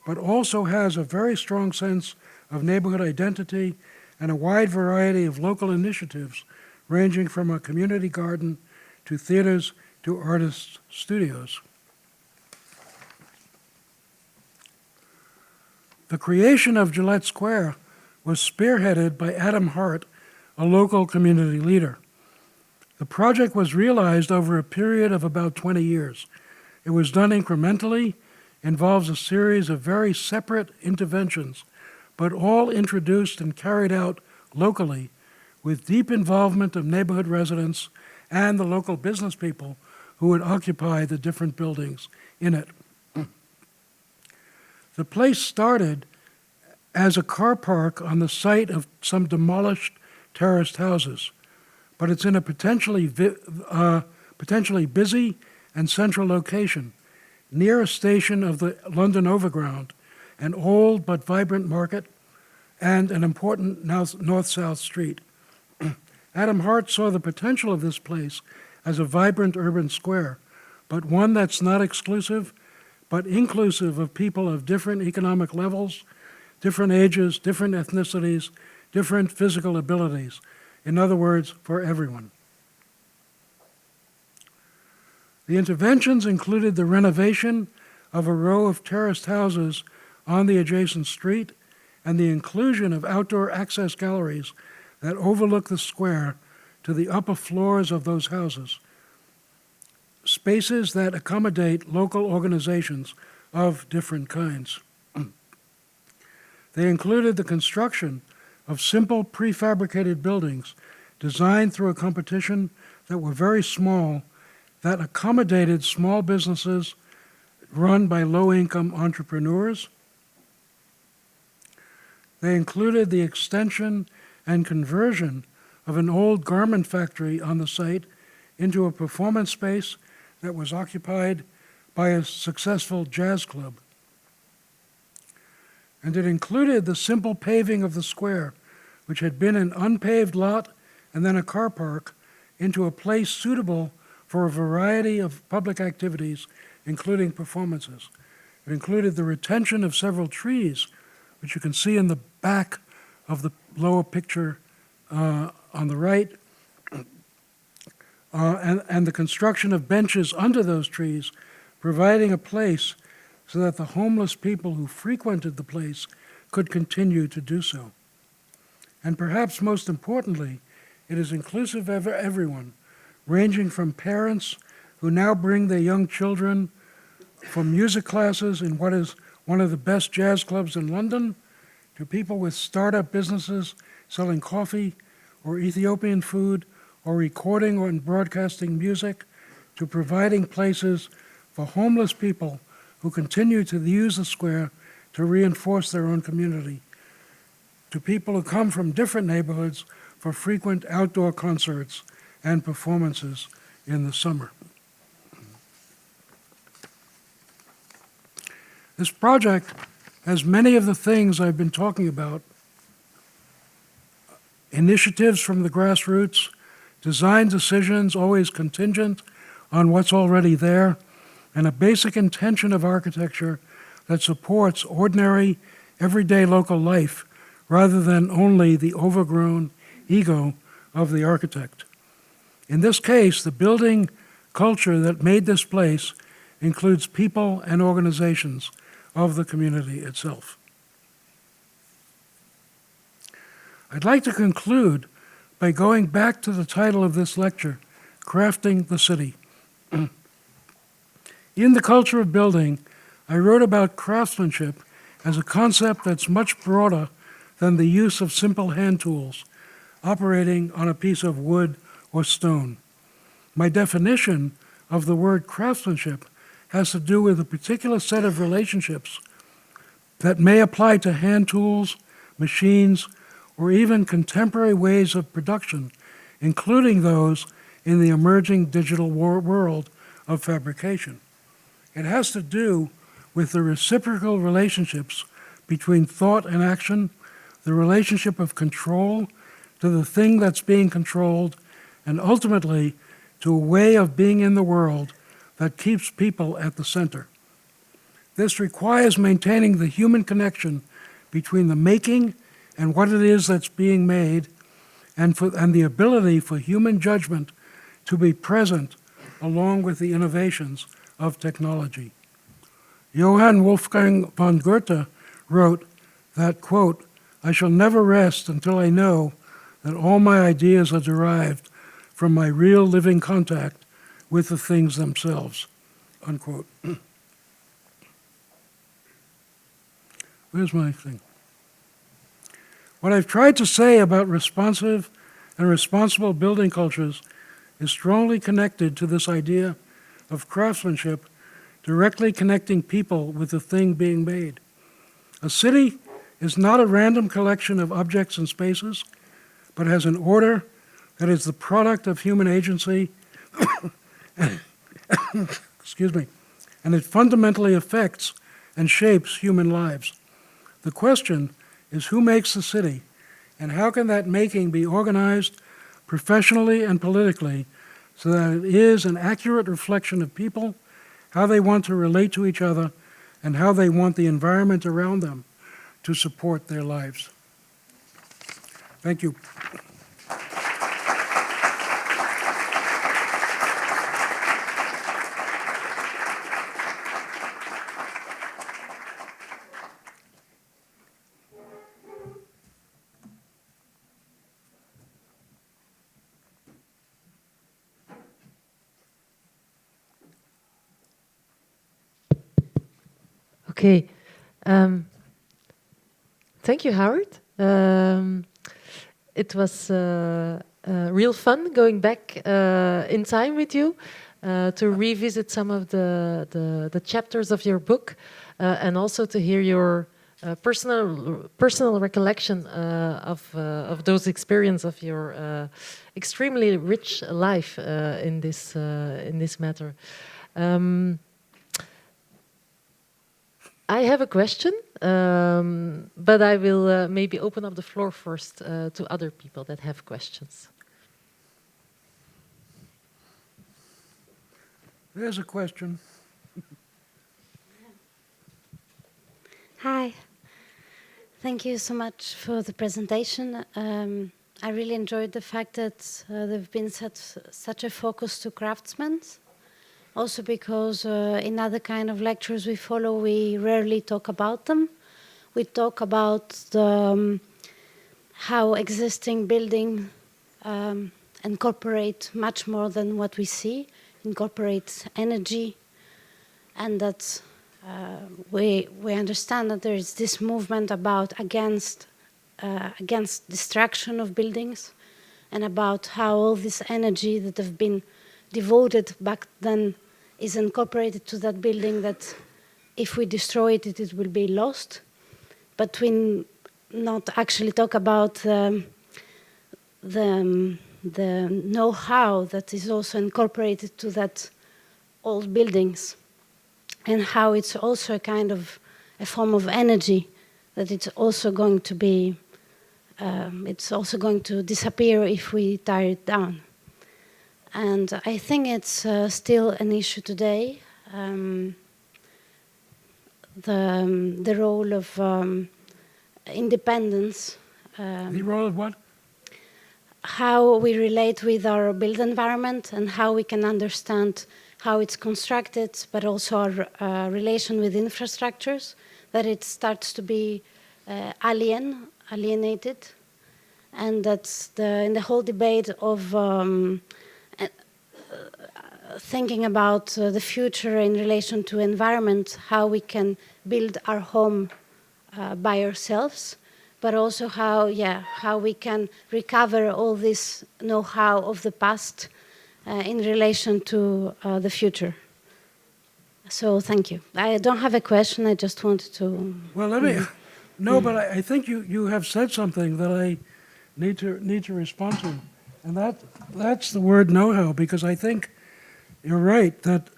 but also has a very strong sense of neighborhood identity and a wide variety of local initiatives ranging from a community garden to theaters to artists' studios. The creation of Gillette Square was spearheaded by Adam Hart, a local community leader. The project was realized over a period of about 20 years. It was done incrementally, involves a series of very separate interventions, but all introduced and carried out locally with deep involvement of neighborhood residents and the local business people who would occupy the different buildings in it. The place started as a car park on the site of some demolished terraced houses, but it's in a potentially busy and central location, near a station of the London Overground, an old but vibrant market, and an important north-south street. Adam Hart saw the potential of this place as a vibrant urban square, but one that's not exclusive, but inclusive of people of different economic levels, different ages, different ethnicities, different physical abilities. In other words, for everyone. The interventions included the renovation of a row of terraced houses on the adjacent street and the inclusion of outdoor access galleries that overlook the square to the upper floors of those houses, spaces that accommodate local organizations of different kinds. They included the construction of simple prefabricated buildings designed through a competition that were very small, that accommodated small businesses run by low-income entrepreneurs. They included the extension and conversion of an old garment factory on the site into a performance space that was occupied by a successful jazz club. And it included the simple paving of the square, which had been an unpaved lot and then a car park, into a place suitable for a variety of public activities, including performances. It included the retention of several trees, which you can see in the back of the lower picture on the right, and the construction of benches under those trees, providing a place so that the homeless people who frequented the place could continue to do so. And perhaps most importantly, it is inclusive of everyone, ranging from parents who now bring their young children for music classes in what is one of the best jazz clubs in London, to people with startup businesses selling coffee or Ethiopian food or recording and broadcasting music, to providing places for homeless people who continue to use the square to reinforce their own community, to people who come from different neighborhoods for frequent outdoor concerts and performances in the summer. This project has many of the things I've been talking about: initiatives from the grassroots, design decisions always contingent on what's already there, and a basic intention of architecture that supports ordinary, everyday local life rather than only the overgrown ego of the architect. In this case, the building culture that made this place includes people and organizations of the community itself. I'd like to conclude by going back to the title of this lecture, Crafting the City. In The Culture of Building, I wrote about craftsmanship as a concept that's much broader than the use of simple hand tools operating on a piece of wood or stone. My definition of the word craftsmanship has to do with a particular set of relationships that may apply to hand tools, machines, or even contemporary ways of production, including those in the emerging digital world of fabrication. It has to do with the reciprocal relationships between thought and action, the relationship of control to the thing that's being controlled, and ultimately to a way of being in the world that keeps people at the center. This requires maintaining the human connection between the making and what it is that's being made, and the ability for human judgment to be present along with the innovations of technology. Johann Wolfgang von Goethe wrote that, quote, "I shall never rest until I know that all my ideas are derived from my real living contact with the things themselves," unquote. Where's my thing? What I've tried to say about responsive and responsible building cultures is strongly connected to this idea of craftsmanship directly connecting people with the thing being made. A city is not a random collection of objects and spaces, but has an order that is the product of human agency, excuse me, and it fundamentally affects and shapes human lives. The question is who makes the city, and how can that making be organized professionally and politically so that it is an accurate reflection of people, how they want to relate to each other, and how they want the environment around them to support their lives. Thank you. Okay. Thank you, Howard. It was real fun going back in time with you to revisit some of the chapters of your book and also to hear your personal recollection of those experience of your extremely rich life in this matter. Um, I have a question, but I will maybe open up the floor first to other people that have questions. There's a question. Hi. Thank you so much for the presentation. I really enjoyed the fact that there've been such a focus to craftsmen. Also because in other kind of lectures we follow, we rarely talk about them. We talk about how existing building incorporate much more than what we see, incorporate energy, and that we understand that there is this movement about against destruction of buildings, and about how all this energy that have been devoted back then is incorporated to that building, that if we destroy it, it will be lost. But we not actually talk about the know-how that is also incorporated to that old buildings, and how it's also a kind of a form of energy that it's also going to be, it's also going to disappear if we tear it down. And I think it's still an issue today, the role of independence. The role of what? How we relate with our built environment and how we can understand how it's constructed, but also our relation with infrastructures, that it starts to be alienated, and that's in the whole debate of thinking about the future in relation to environment, how we can build our home by ourselves, but also how we can recover all this know-how of the past in relation to the future. So thank you. I don't have a question, I just wanted to... Well, let me... No, but I think you have said something that I need to respond to. And that's the word know-how, because I think you're right that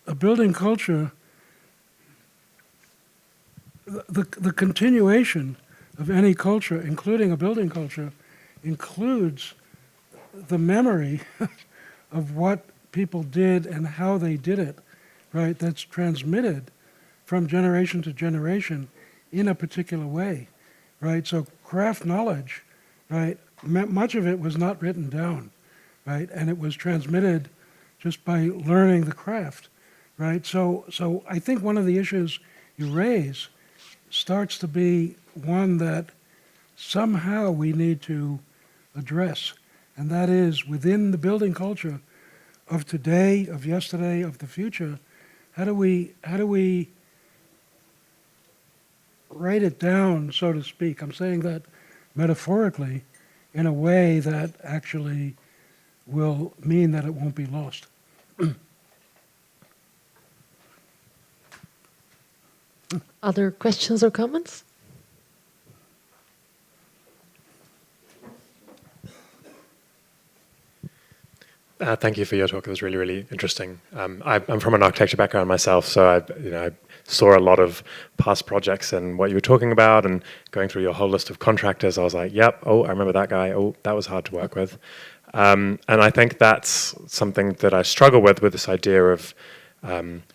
a building culture, the continuation of any culture, including a building culture, includes the memory of what people did and how they did it, right? That's transmitted from generation to generation in a particular way, right? So craft knowledge, right? Much of it was not written down, right? And it was transmitted just by learning the craft, right? So I think one of the issues you raise starts to be one that somehow we need to address, and that is within the building culture of today, of yesterday, of the future, how do we write it down, so to speak? I'm saying that metaphorically, in a way that actually will mean that it won't be lost. Other questions or comments? Thank you for your talk. It was really, really interesting. I'm from an architecture background myself, so I saw a lot of past projects and what you were talking about, and going through your whole list of contractors, I was like, yep, oh, I remember that guy. Oh, that was hard to work with. And I think that's something that I struggle with this idea of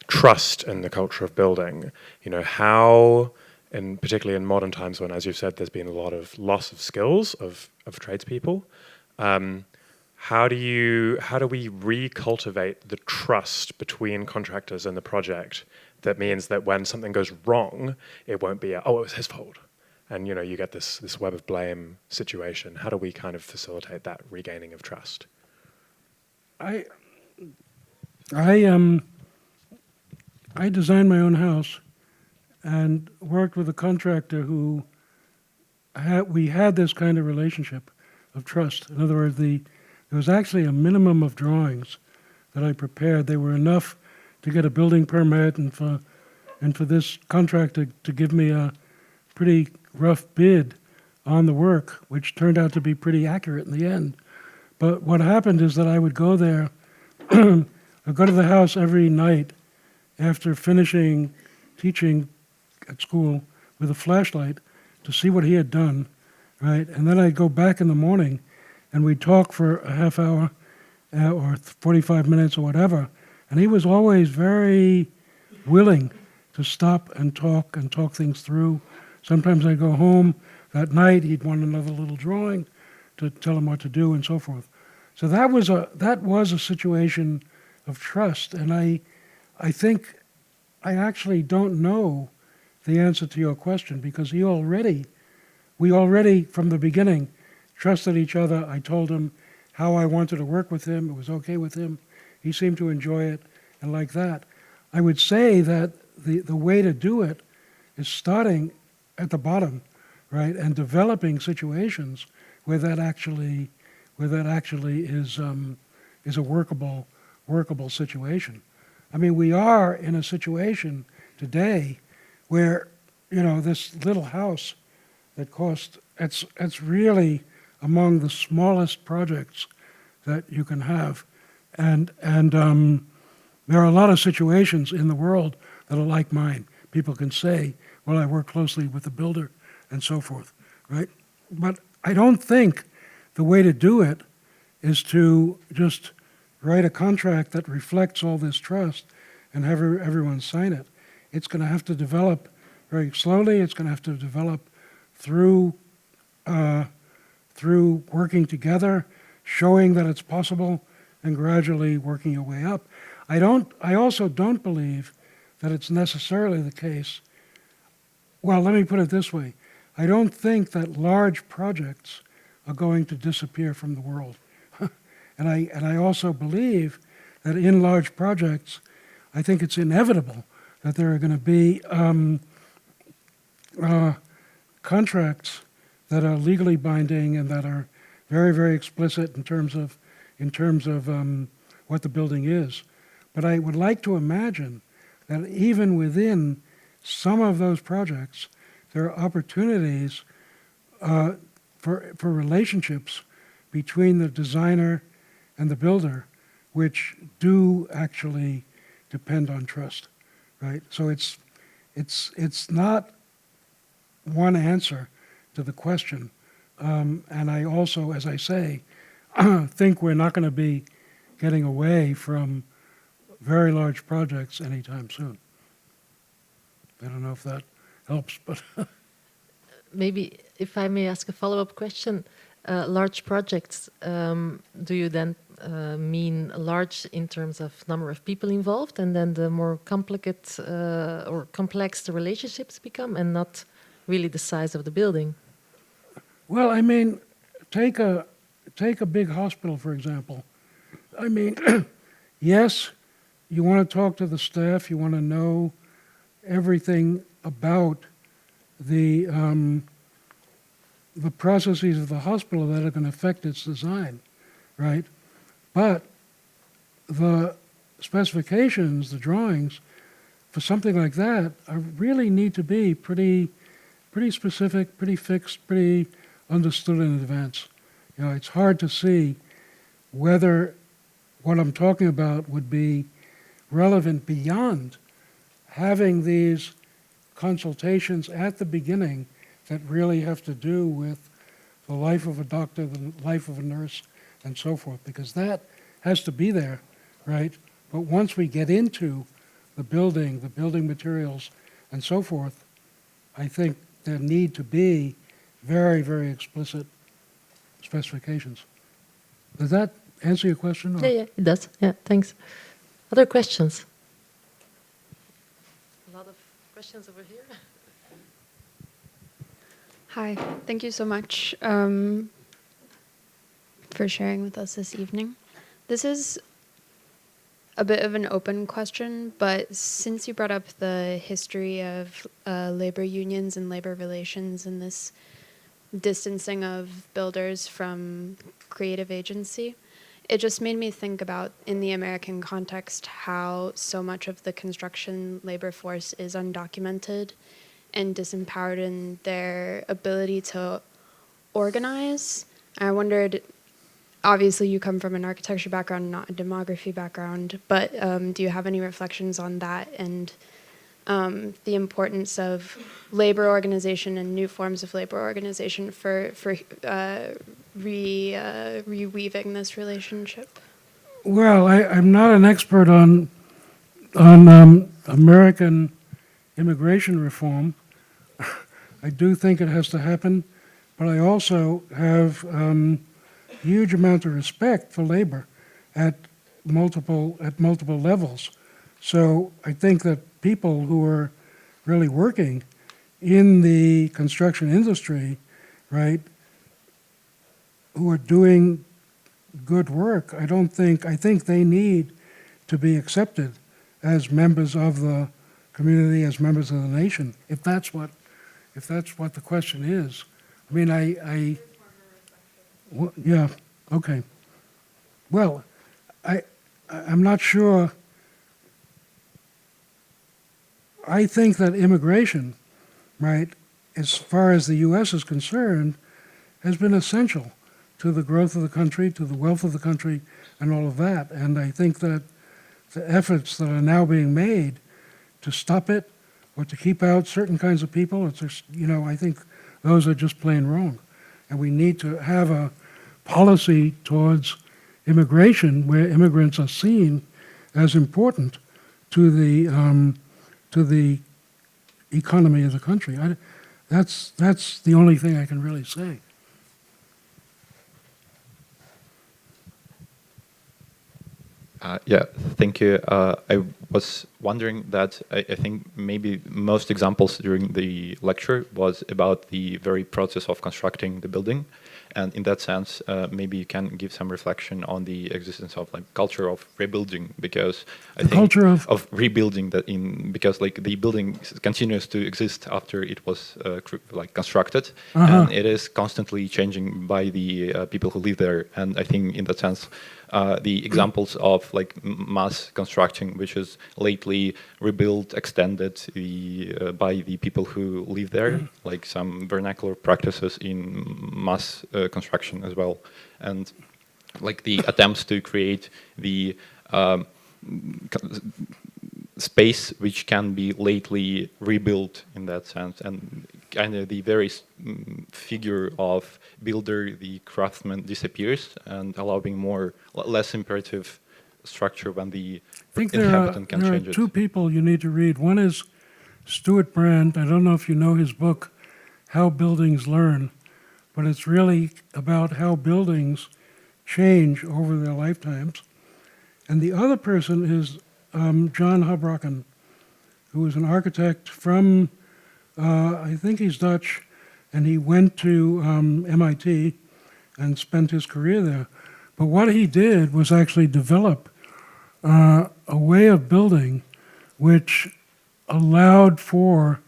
trust in the culture of building. You know, how, and particularly in modern times when, as you've said, there's been a lot of loss of skills of tradespeople. How do we recultivate the trust between contractors and the project? That means that when something goes wrong, it won't be it was his fault, and you get this web of blame situation. How do we kind of facilitate that regaining of trust? I designed my own house and worked with a contractor who we had this kind of relationship of trust. In other words, there was actually a minimum of drawings that I prepared. They were enough to get a building permit and for this contractor to give me pretty rough bid on the work, which turned out to be pretty accurate in the end. But what happened is that I would go there, I'd go to the house every night after finishing teaching at school with a flashlight to see what he had done, right? And then I'd go back in the morning and we'd talk for a half hour or 45 minutes or whatever. And he was always very willing to stop and talk things through. Sometimes I'd go home that night, he'd want another little drawing to tell him what to do and so forth. So that was a situation of trust. And I think I actually don't know the answer to your question because we already from the beginning trusted each other. I told him how I wanted to work with him. It was okay with him. He seemed to enjoy it and like that. I would say that the way to do it is starting at the bottom, right, and developing situations where that actually is a workable situation. I mean, we are in a situation today where, this little house that cost, it's really among the smallest projects that you can have. And there are a lot of situations in the world that are like mine. People can say, well, I work closely with the builder and so forth, right? But I don't think the way to do it is to just write a contract that reflects all this trust and have everyone sign it. It's going to have to develop very slowly. It's going to have to develop through working together, showing that it's possible, and gradually working your way up. I also don't believe that it's necessarily the case. Well, let me put it this way. I don't think that large projects are going to disappear from the world. And I also believe that in large projects, I think it's inevitable that there are going to be contracts that are legally binding and that are very, very explicit in terms of what the building is. But I would like to imagine that even within some of those projects, there are opportunities for relationships between the designer and the builder, which do actually depend on trust, right? So it's not one answer to the question. And I also, as I say, think we're not going to be getting away from very large projects anytime soon. I don't know if that helps, but Maybe if I may ask a follow-up question, large projects, do you then mean large in terms of number of people involved, and then the more complicated or complex the relationships become, and not really the size of the building? well, I mean, take a big hospital, for example. I mean, yes, you want to talk to the staff, you want to know everything about the processes of the hospital that are going to affect its design, right? But the specifications, the drawings, for something like that, really need to be pretty specific, pretty fixed, pretty understood in advance. It's hard to see whether what I'm talking about would be relevant beyond having these consultations at the beginning that really have to do with the life of a doctor, the life of a nurse, and so forth, because that has to be there, right? But once we get into the building materials, and so forth, I think there need to be very, very explicit specifications. Does that answer your question? Or? Yeah, it does. Yeah, thanks. Other questions? A lot of questions over here. Hi, thank you so much for sharing with us this evening. This is a bit of an open question, but since you brought up the history of labor unions and labor relations and this distancing of builders from creative agency, it just made me think about, in the American context, how so much of the construction labor force is undocumented and disempowered in their ability to organize. I wondered, obviously you come from an architecture background, not a demography background, but do you have any reflections on that and the importance of labor organization and new forms of labor organization for reweaving this relationship? Well, I'm not an expert on American immigration reform. I do think it has to happen, but I also have huge amount of respect for labor at multiple levels. So I think that people who are really working in the construction industry, right, who are doing good work, I think they need to be accepted as members of the community, as members of the nation, if that's what the question is. I mean, yeah, okay. Well, I'm not sure. I think that immigration, right, as far as the U.S. is concerned, has been essential to the growth of the country, to the wealth of the country, and all of that. And I think that the efforts that are now being made to stop it or to keep out certain kinds of people, it's just, I think those are just plain wrong. And we need to have a policy towards immigration where immigrants are seen as important to the economy of the country. That's the only thing I can really say. Yeah, thank you. I was wondering that I think maybe most examples during the lecture was about the very process of constructing the building. And in that sense, maybe you can give some reflection on the existence of like culture of rebuilding, because I think culture of rebuilding because like the building continues to exist after it was like constructed, and it is constantly changing by the people who live there. And I think in that sense, the examples of like mass construction, which is lately rebuilt, extended by the people who live there, like some vernacular practices in mass construction as well, and like the attempts to create the space which can be lately rebuilt in that sense, and kind of the very figure of builder, the craftsman, disappears, and allowing less imperative structure when the inhabitant can change it. There are two people you need to read. One is Stuart Brand. I don't know if you know his book, How Buildings Learn, but it's really about how buildings change over their lifetimes. And the other person is John Houbraken, who is an architect from, I think he's Dutch, and he went to MIT and spent his career there. But what he did was actually develop a way of building which allowed for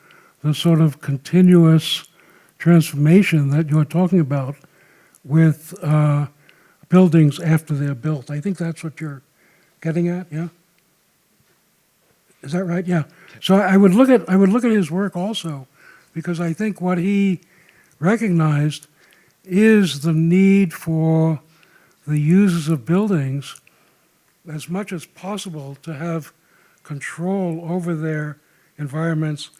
the sort of continuous transformation that you're talking about with buildings after they're built. I think that's what you're getting at, yeah? Is that right? Yeah. So I would look at his work also, because I think what he recognized is the need for the users of buildings as much as possible to have control over their environments,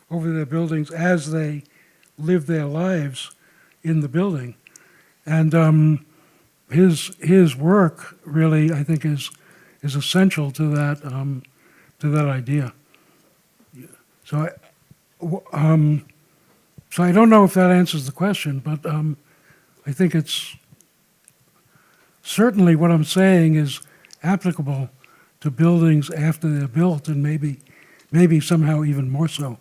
over their buildings as they live their lives in the building. And his work really, I think, is essential to that idea. So I don't know if that answers the question, but I think it's certainly what I'm saying is applicable to buildings after they're built, and maybe somehow even more so.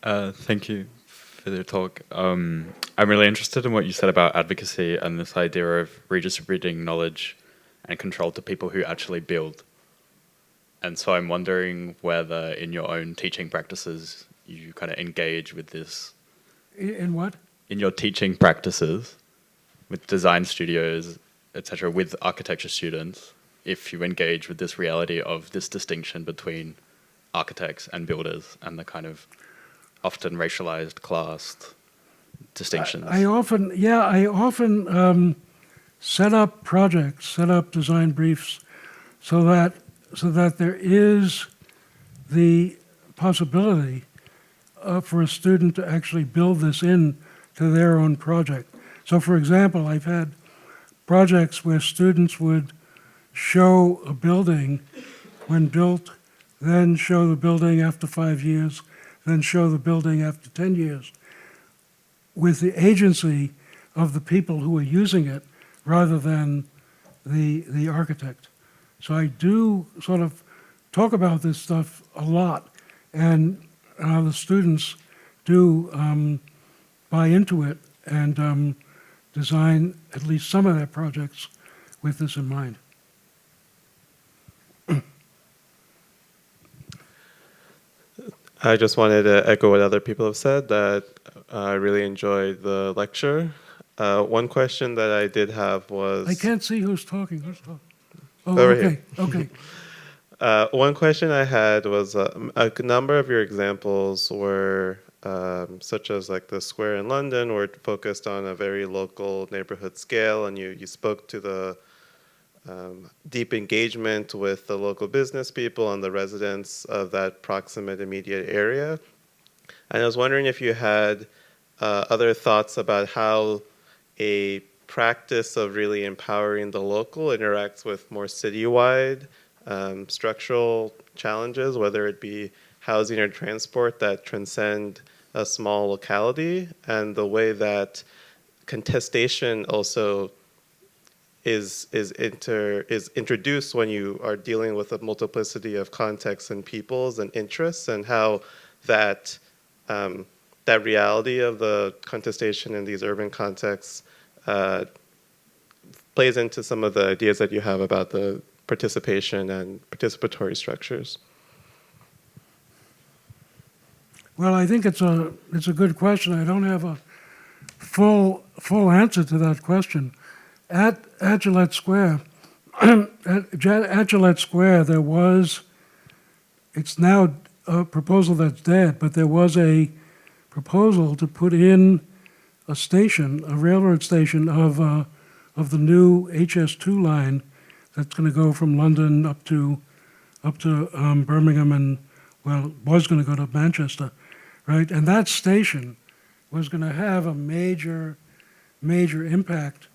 Thank you for the talk. I'm really interested in what you said about advocacy and this idea of redistributing knowledge and control to people who actually build. And so I'm wondering whether in your own teaching practices you kind of engage with this. In what? In your teaching practices, with design studios, etc., with architecture students, if you engage with this reality of this distinction between architects and builders and the kind of often racialized, classed distinctions? I often set up projects, set up design briefs, so that there is the possibility for a student to actually build this in to their own project. So, for example, I've had projects where students would show a building when built, then show the building after 5 years, then show the building after 10 years, with the agency of the people who are using it rather than the architect. So I do sort of talk about this stuff a lot, and the students do buy into it and design at least some of their projects with this in mind. I just wanted to echo what other people have said, that I really enjoyed the lecture. One question that I did have was... I can't see who's talking. Who's talking? Oh, Over okay, here. okay. One question I had was a number of your examples were such as like the square in London were focused on a very local neighborhood scale, and you spoke to the deep engagement with the local business people and the residents of that proximate immediate area. And I was wondering if you had other thoughts about how a practice of really empowering the local interacts with more citywide structural challenges, whether it be housing or transport that transcend a small locality, and the way that contestation also is introduced when you are dealing with a multiplicity of contexts and peoples and interests, and how that that reality of the contestation in these urban contexts plays into some of the ideas that you have about the participation and participatory structures. Well, I think it's a good question. I don't have a full answer to that question. At Gillette Square, at Gillette Square, there was, it's now a proposal that's dead, but there was a proposal to put in a station, a railroad station of the new HS2 line that's going to go from London up to Birmingham and, well, was going to go to Manchester, right? And that station was going to have a major impact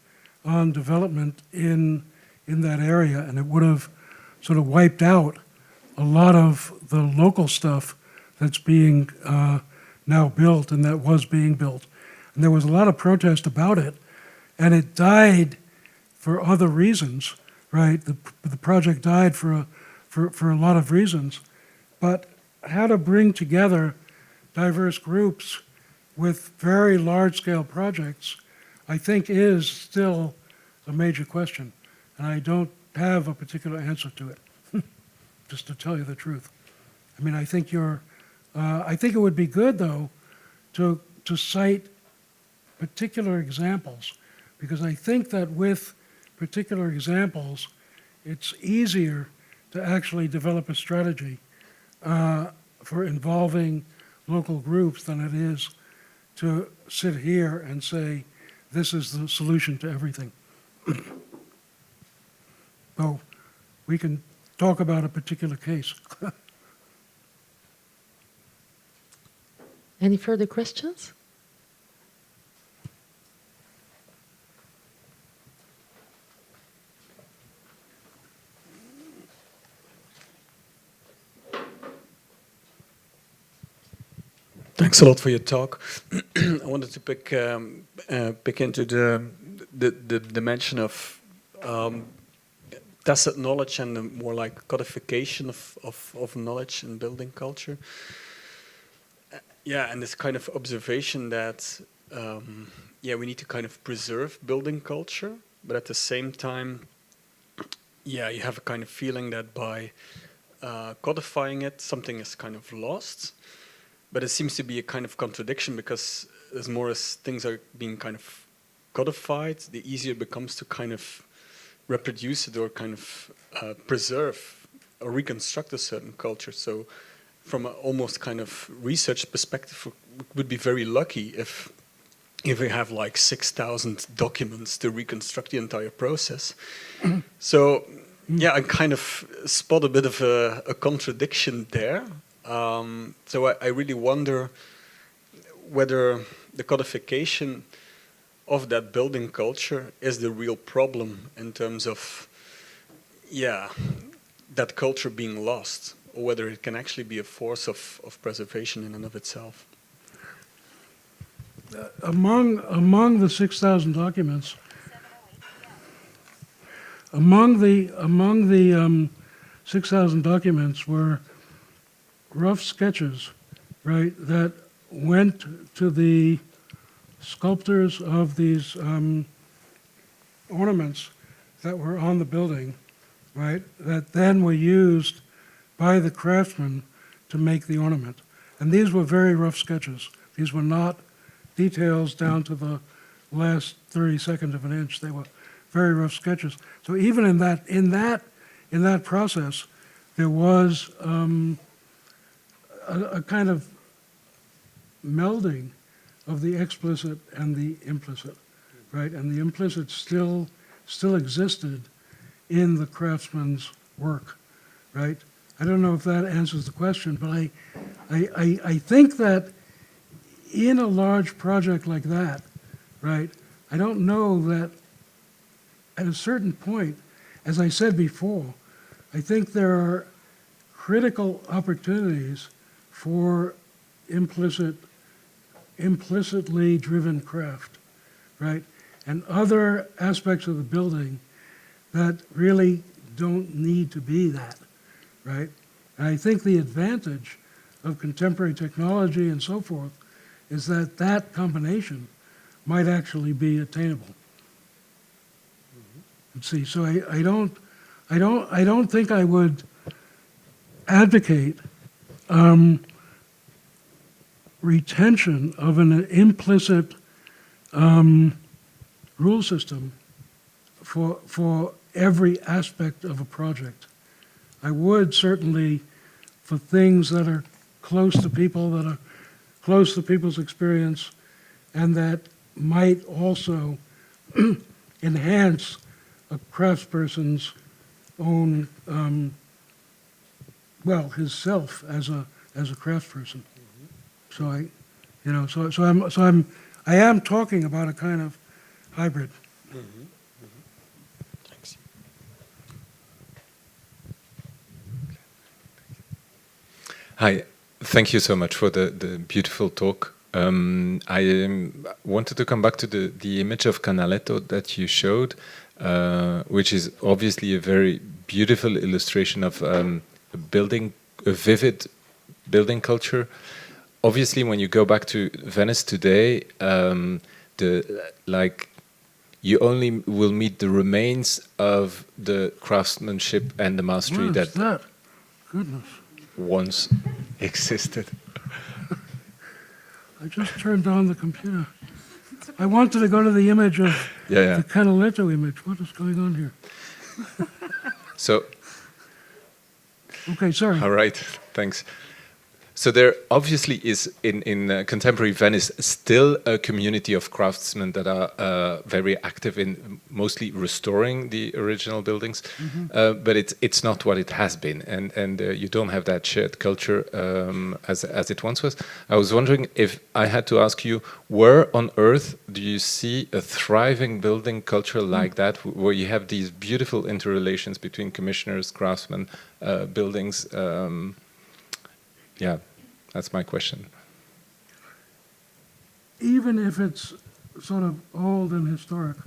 on development in that area, and it would have sort of wiped out a lot of the local stuff that's being now built and that was being built. And there was a lot of protest about it, and it died for other reasons, right? The project died for a lot of reasons, but how to bring together diverse groups with very large-scale projects, I think, is still a major question, and I don't have a particular answer to it, just to tell you the truth. I mean, I think I think it would be good, though, to cite particular examples, because I think that with particular examples, it's easier to actually develop a strategy for involving local groups than it is to sit here and say, this is the solution to everything. So we can talk about a particular case. Any further questions? Thanks a lot for your talk. I wanted to pick into the dimension of tacit knowledge and the more like codification of knowledge in building culture. Yeah, and this kind of observation that we need to kind of preserve building culture, but at the same time, you have a kind of feeling that by codifying it, something is kind of lost. But it seems to be a kind of contradiction, because as more as things are being kind of codified, the easier it becomes to kind of reproduce it or kind of preserve or reconstruct a certain culture. So from an almost kind of research perspective, would be very lucky if we have like 6,000 documents to reconstruct the entire process. So, yeah, I kind of spot a bit of a contradiction there. So I really wonder whether the codification of that building culture is the real problem in terms of, yeah, that culture being lost, or whether it can actually be a force of preservation in and of itself. Among the 6,000 documents, among the 6,000 documents were rough sketches, right, that went to the sculptors of these ornaments that were on the building, right, that then were used by the craftsmen to make the ornament. And these were very rough sketches. These were not details down to the last 32nd of an inch. They were very rough sketches. So even in that process, there was a kind of melding of the explicit and the implicit, right? And the implicit still existed in the craftsman's work, right? I don't know if that answers the question, but I think that in a large project like that, right, I don't know that at a certain point, as I said before, I think there are critical opportunities for implicitly driven craft, right? And other aspects of the building that really don't need to be that, right? And I think the advantage of contemporary technology and so forth is that that combination might actually be attainable. Let's see. So I don't think I would advocate retention of an implicit rule system for every aspect of a project. I would certainly for things that are close to people, that are close to people's experience, and that might also enhance a craftsperson's own, his self as a craftsperson. So I am talking about a kind of hybrid. Thanks. Hi, thank you so much for the beautiful talk. I wanted to come back to the image of Canaletto that you showed, which is obviously a very beautiful illustration of a vivid building culture. Obviously, when you go back to Venice today, you only will meet the remains of the craftsmanship and the mastery What is that? Goodness. Once existed. I just turned on the computer. I wanted to go to the image of the Canaletto image. What is going on here? So. Okay, sorry. All right, thanks. So there obviously is in contemporary Venice still a community of craftsmen that are very active in mostly restoring the original buildings, but it's not what it has been, and you don't have that shared culture as it once was. I was wondering if I had to ask you, where on earth do you see a thriving building culture like that, where you have these beautiful interrelations between commissioners, craftsmen, buildings? Yeah, that's my question. Even if it's sort of old and historic.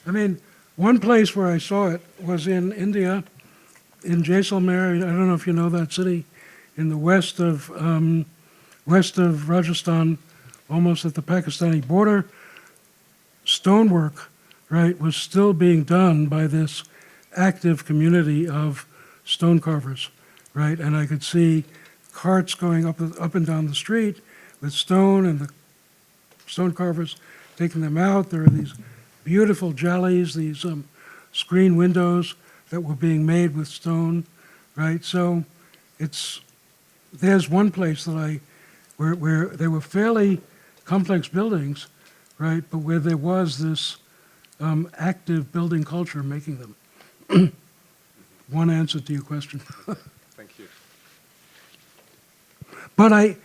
I mean, one place where I saw it was in India, in Jaisalmer. I don't know if you know that city, in the west of Rajasthan, almost at the Pakistani border. Stonework, right, was still being done by this active community of stone carvers, right? And I could see carts going up and down the street with stone, and the stone carvers taking them out. There are these beautiful jallis, these screen windows that were being made with stone, right? So it's there's one place that where they were fairly complex buildings, right, but where there was this active building culture making them. One answer to your question. Thank you. But I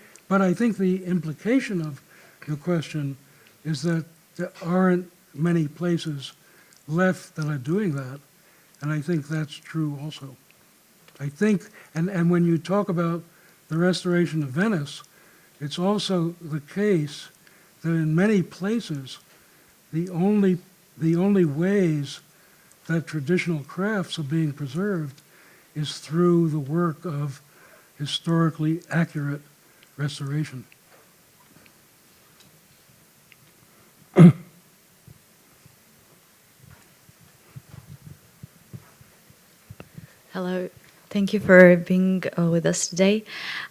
think the implication of your question is that there aren't many places left that are doing that, and I think that's true also. I think, and when you talk about the restoration of Venice, it's also the case that in many places, the only ways that traditional crafts are being preserved is through the work of historically accurate restoration. Hello. Thank you for being with us today.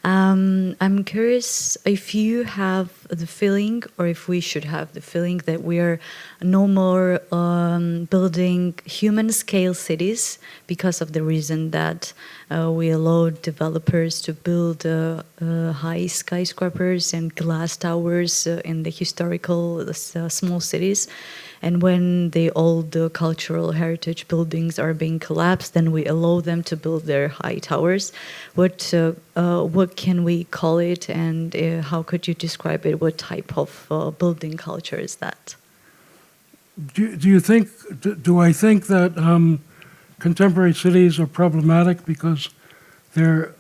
I'm curious if you have the feeling, or if we should have the feeling, that we are no more building human-scale cities because of the reason that we allow developers to build high skyscrapers and glass towers in the historical small cities. And when the old cultural heritage buildings are being collapsed, then we allow them to build their high towers. What can we call it, and how could you describe it? What type of building culture is that? Do I think that contemporary cities are problematic because they're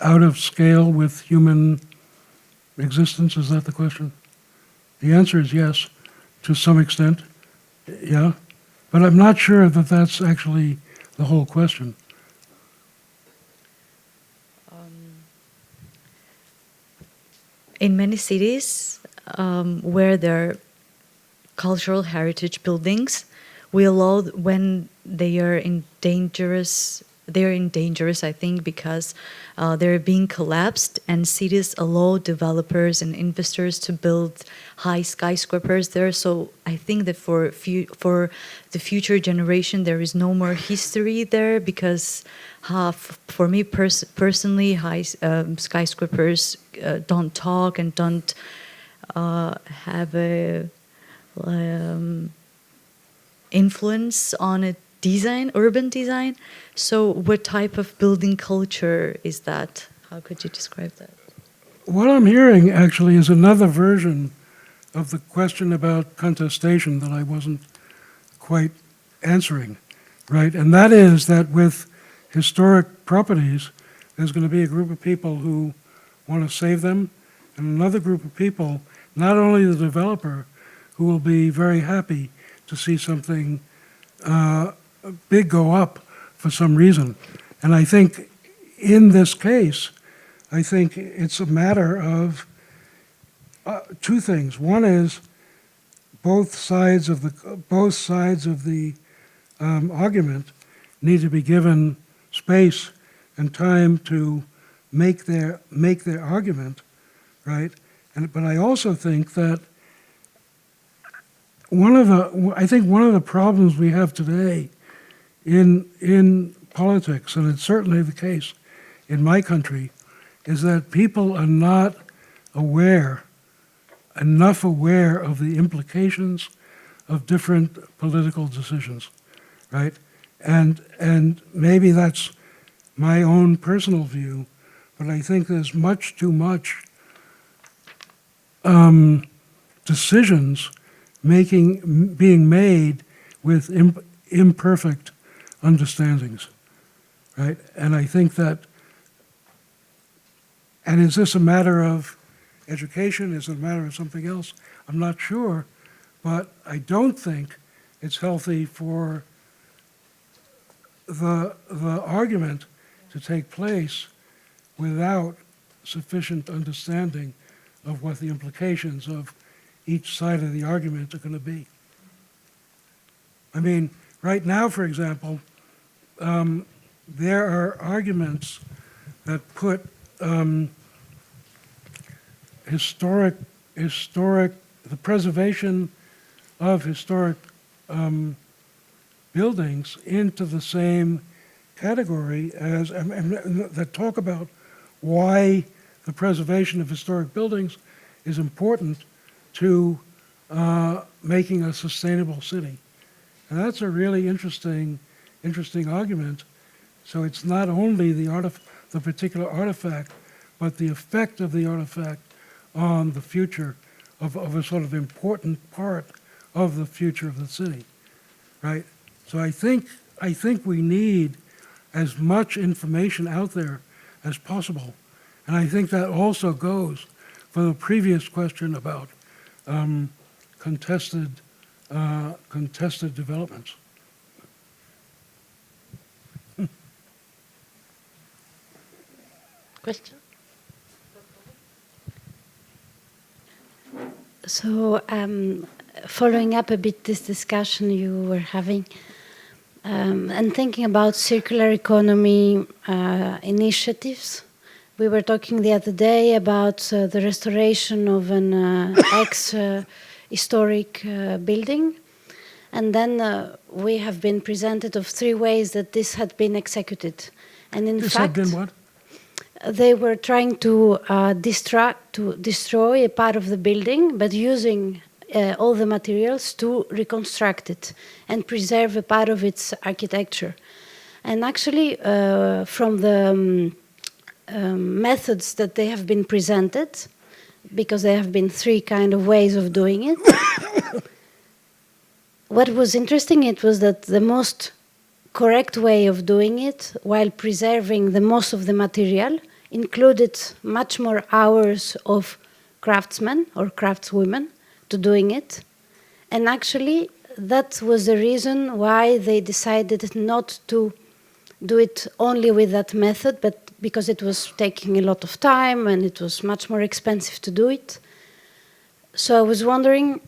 out of scale with human existence? Is that the question? The answer is yes, to some extent, yeah. But I'm not sure that that's actually the whole question. In many cities where there are cultural heritage buildings, we allow when they are in dangerous, I think, because they're being collapsed, and cities allow developers and investors to build high skyscrapers there. So I think that for the future generation, there is no more history there, because for me personally, high skyscrapers don't talk and don't have a influence on a urban design. So what type of building culture is that? How could you describe that? What I'm hearing actually is another version of the question about contestation that I wasn't quite answering, right? And that is that with historic properties, there's going to be a group of people who want to save them, and another group of people, not only the developer, who will be very happy to see something big go up for some reason. And I think in this case, I think it's a matter of two things. One is both sides of the argument need to be given space and time to make their argument, right? But I also think that one of the problems we have today in politics, and it's certainly the case in my country, is that people are not enough aware of the implications of different political decisions, right? And maybe that's my own personal view, but I think there's much too much decisions being made with imperfect understandings, right? And I think that, and is this a matter of education? Is it a matter of something else? I'm not sure, but I don't think it's healthy for the argument to take place without sufficient understanding of what the implications of each side of the argument are going to be. I mean, right now, for example, there are arguments that put the preservation of historic buildings into the same category as, and that talk about why the preservation of historic buildings is important to making a sustainable city. And that's a really interesting argument. So it's not only the particular artifact, but the effect of the artifact on the future of a sort of important part of the future of the city, right? So I think we need as much information out there as possible. And I think that also goes for the previous question about contested developments. Question? So, following up a bit this discussion you were having, and thinking about circular economy initiatives, we were talking the other day about the restoration of an ex-historic building, and then we have been presented of 3 ways that this had been executed. And in This fact, had been what? they were trying to destroy a part of the building, but using all the materials to reconstruct it and preserve a part of its architecture. And actually, from the methods that they have been presented, because there have been 3 kind of ways of doing it, what was interesting, it was that the most correct way of doing it, while preserving the most of the material, included much more hours of craftsmen or craftswomen to doing it. And actually, that was the reason why they decided not to do it only with that method, but because it was taking a lot of time and it was much more expensive to do it. So I was wondering,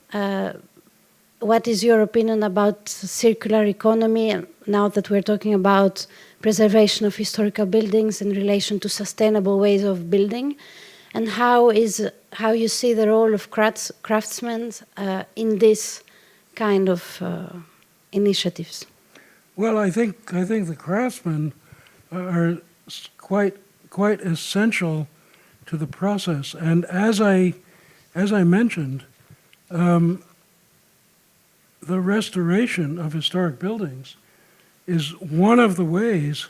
what is your opinion about circular economy now that we're talking about preservation of historical buildings in relation to sustainable ways of building, and how you see the role of craftsmen in this kind of initiatives? Well, I think the craftsmen are quite essential to the process. And as I mentioned, the restoration of historic buildings is one of the ways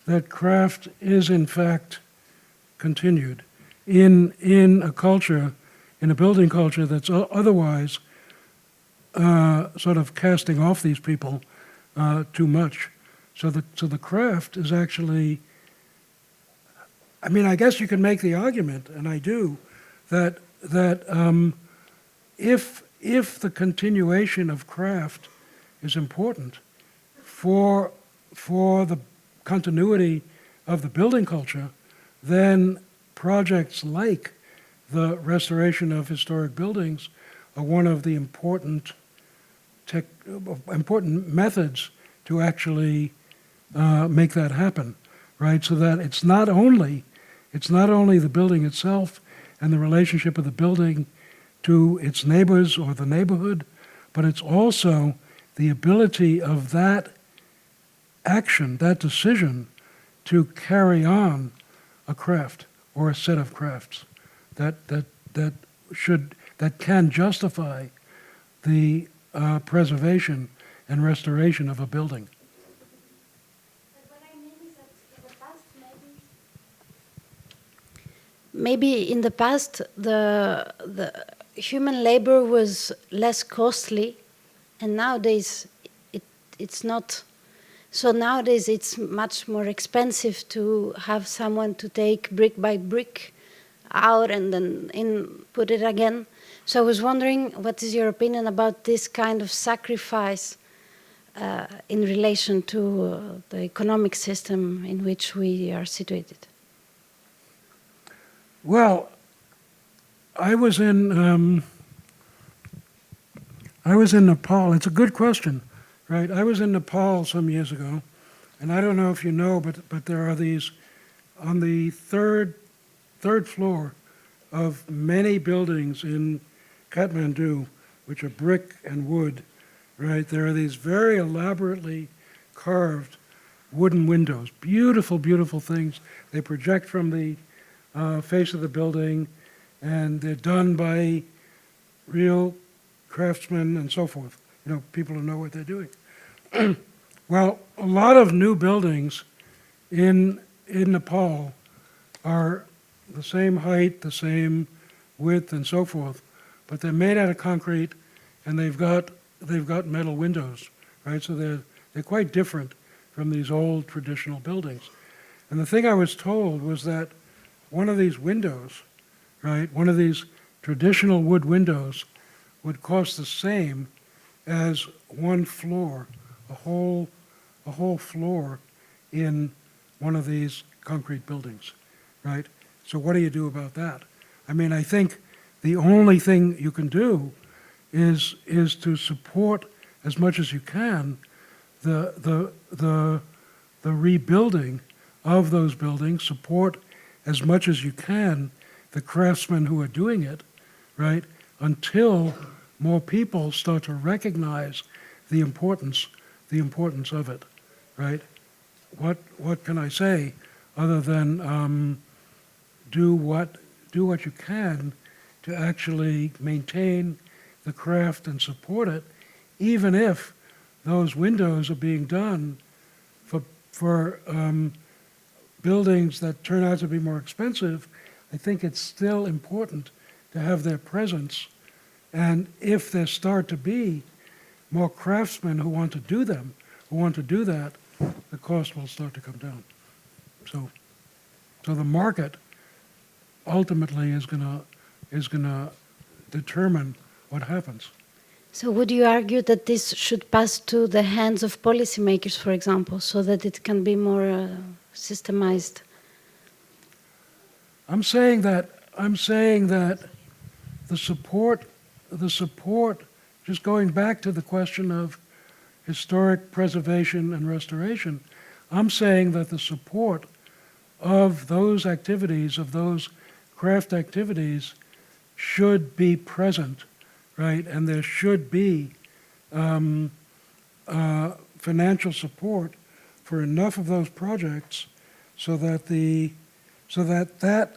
that craft is in fact continued in a culture, in a building culture that's otherwise sort of casting off these people too much. So the craft is actually, I mean, I guess you can make the argument, and I do, that if the continuation of craft is important for the continuity of the building culture, then projects like the restoration of historic buildings are one of the important methods to actually make that happen, right? So that it's not only the building itself and the relationship of the building to its neighbors or the neighborhood, but it's also the ability of that action, that decision, to carry on a craft or a set of crafts that can justify the preservation and restoration of a building. But what I mean is that in the past, maybe in the past, the human labor was less costly, and nowadays it's not. So nowadays it's much more expensive to have someone to take brick by brick out and then put it again. So I was wondering, what is your opinion about this kind of sacrifice in relation to the economic system in which we are situated? Well, I was in Nepal. It's a good question, right? I was in Nepal some years ago, and I don't know if you know, but there are these on the third floor of many buildings in Kathmandu, which are brick and wood, right? There are these very elaborately carved wooden windows, beautiful, beautiful things. They project from the face of the building, and they're done by real craftsmen and so forth. You know, people who know what they're doing. Well, a lot of new buildings in Nepal are the same height, the same width, and so forth, but they're made out of concrete, and they've got metal windows, right? So they're quite different from these old traditional buildings. And the thing I was told was that one of these windows, right, one of these traditional wood windows would cost the same as one floor, a whole floor in one of these concrete buildings, right? So what do you do about that? I mean, I think the only thing you can do is to support as much as you can the rebuilding of those buildings, support as much as you can the craftsmen who are doing it, right? Until more people start to recognize the importance of it, right? What can I say other than do what you can to actually maintain the craft and support it, even if those windows are being done for buildings that turn out to be more expensive. I think it's still important to have their presence, and if there start to be more craftsmen who want to do them, who want to do that, the cost will start to come down. So the market ultimately is gonna determine what happens. So would you argue that this should pass to the hands of policymakers, for example, so that it can be more systemized? I'm saying that the support, just going back to the question of historic preservation and restoration, I'm saying that the support of those activities, of those craft activities, should be present, right? And there should be financial support for enough of those projects so that that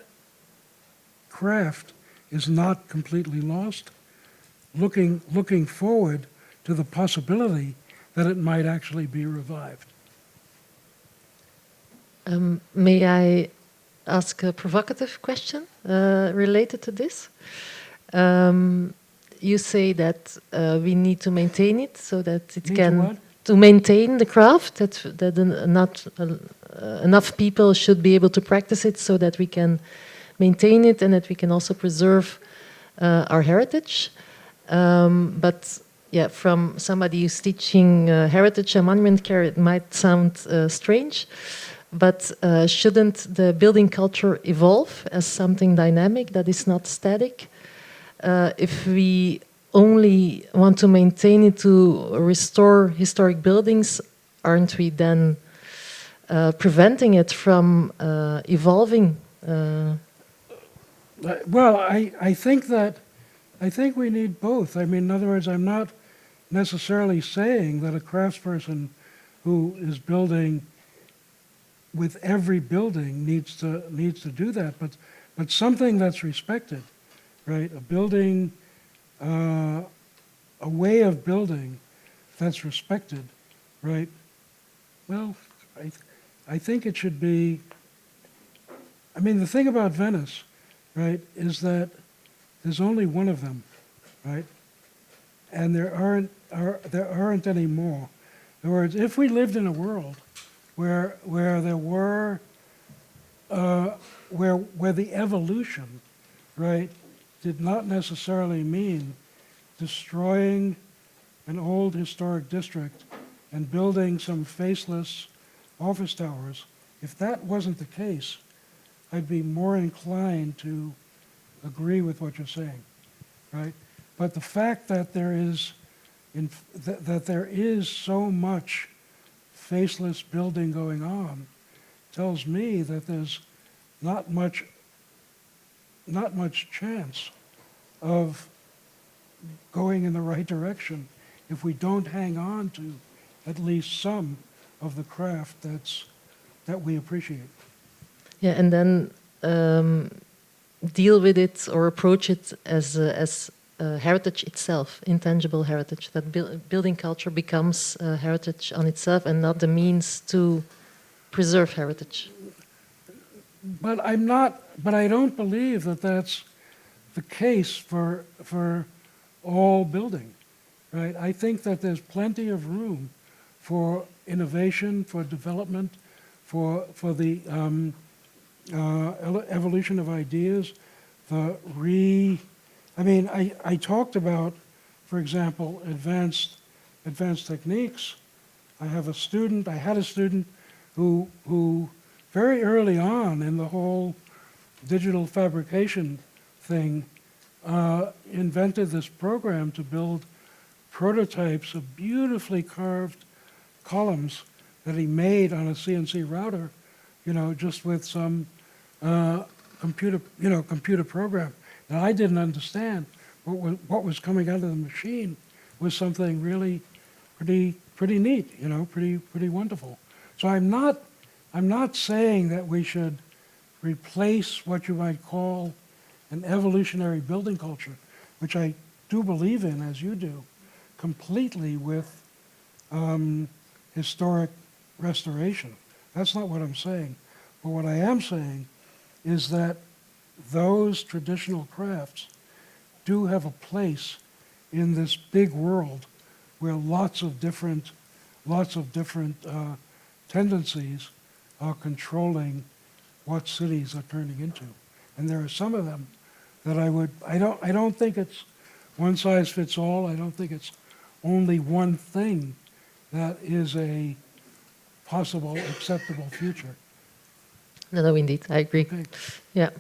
craft is not completely lost, looking forward to the possibility that it might actually be revived. May I ask a provocative question related to this? You say that we need to maintain it so that it can to maintain the craft. That not enough people should be able to practice it, so that we can maintain it and that we can also preserve our heritage. But yeah, from somebody who's teaching heritage and monument care, it might sound strange. But shouldn't the building culture evolve as something dynamic that is not static? If we only want to maintain it to restore historic buildings, aren't we then preventing it from evolving? Well, I think we need both. I mean, in other words, I'm not necessarily saying that a craftsperson who is building with every building needs to do that, but something that's respected, right? A building, a way of building that's respected, right? Well, I think it should be. I mean, the thing about Venice, right, is that there's only one of them, right? And there aren't any more. In other words, if we lived in a world where there were where the evolution, right, did not necessarily mean destroying an old historic district and building some faceless office towers, if that wasn't the case, I'd be more inclined to agree with what you're saying, right? But the fact that there is so much faceless building going on tells me that there's not much chance of going in the right direction if we don't hang on to at least some of the craft that we appreciate. Yeah, and then deal with it or approach it as heritage itself, intangible heritage, that building culture becomes heritage on itself and not the means to preserve heritage. But I don't believe that that's the case for all building, right? I think that there's plenty of room for innovation, for development, for the evolution of ideas, I talked about, for example, advanced techniques. I had a student who very early on in the whole digital fabrication thing invented this program to build prototypes of beautifully carved columns that he made on a CNC router, just with some computer program. And I didn't understand what was coming out of the machine was something really pretty neat, pretty wonderful. So I'm not saying that we should replace what you might call an evolutionary building culture, which I do believe in, as you do, completely with historic restoration. That's not what I'm saying. But what I am saying is that those traditional crafts do have a place in this big world where lots of different tendencies are controlling what cities are turning into. And there are some of them that I don't think it's one size fits all. I don't think it's only one thing that is a possible acceptable future. No, indeed, I agree. Okay. Yeah.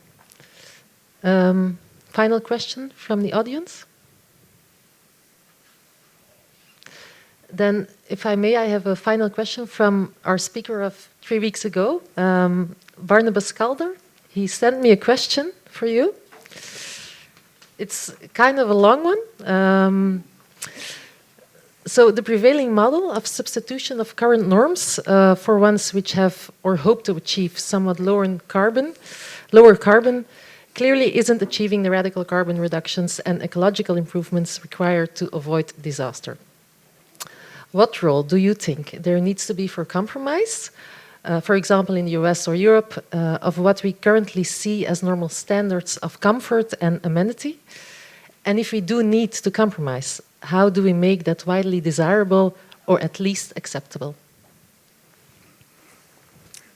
Final question from the audience? Then, if I may, I have a final question from our speaker of 3 weeks ago, Barnabas Calder. He sent me a question for you. It's kind of a long one. So the prevailing model of substitution of current norms for ones which have or hope to achieve somewhat lower carbon, clearly isn't achieving the radical carbon reductions and ecological improvements required to avoid disaster. What role do you think there needs to be for compromise, for example in the US or Europe, of what we currently see as normal standards of comfort and amenity? And if we do need to compromise, how do we make that widely desirable or at least acceptable?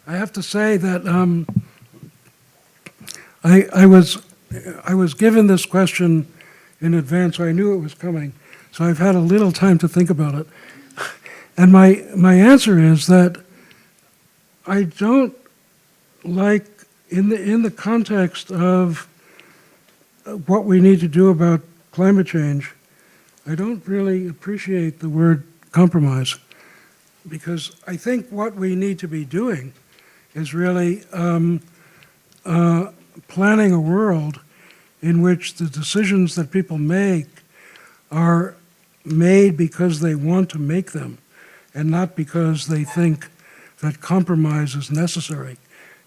I have to say that I was given this question in advance, so I knew it was coming. So I've had a little time to think about it. And my answer is that I don't like, in the context of what we need to do about climate change, I don't really appreciate the word compromise, because I think what we need to be doing is really planning a world in which the decisions that people make are made because they want to make them and not because they think that compromise is necessary,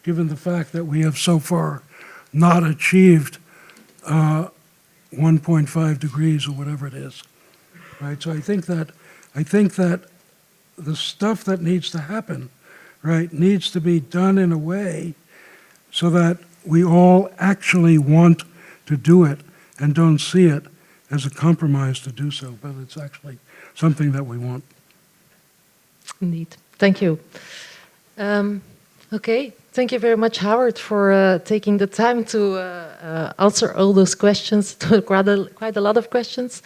given the fact that we have so far not achieved 1.5 degrees or whatever it is, right? So I think that the stuff that needs to happen, right, needs to be done in a way so that we all actually want to do it and don't see it as a compromise to do so, but it's actually something that we want. Indeed. Thank you. Okay. Thank you very much, Howard, for taking the time to answer all those questions, quite a lot of questions.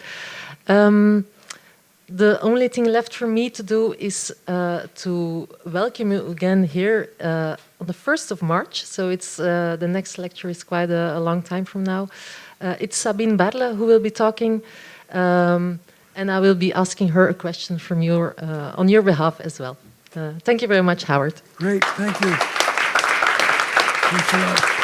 The only thing left for me to do is to welcome you again here on the 1st of March. So it's the next lecture is quite a long time from now. It's Sabine Barle who will be talking, and I will be asking her a question from on your behalf as well. Thank you very much, Howard. Great, thank you. Thanks a lot.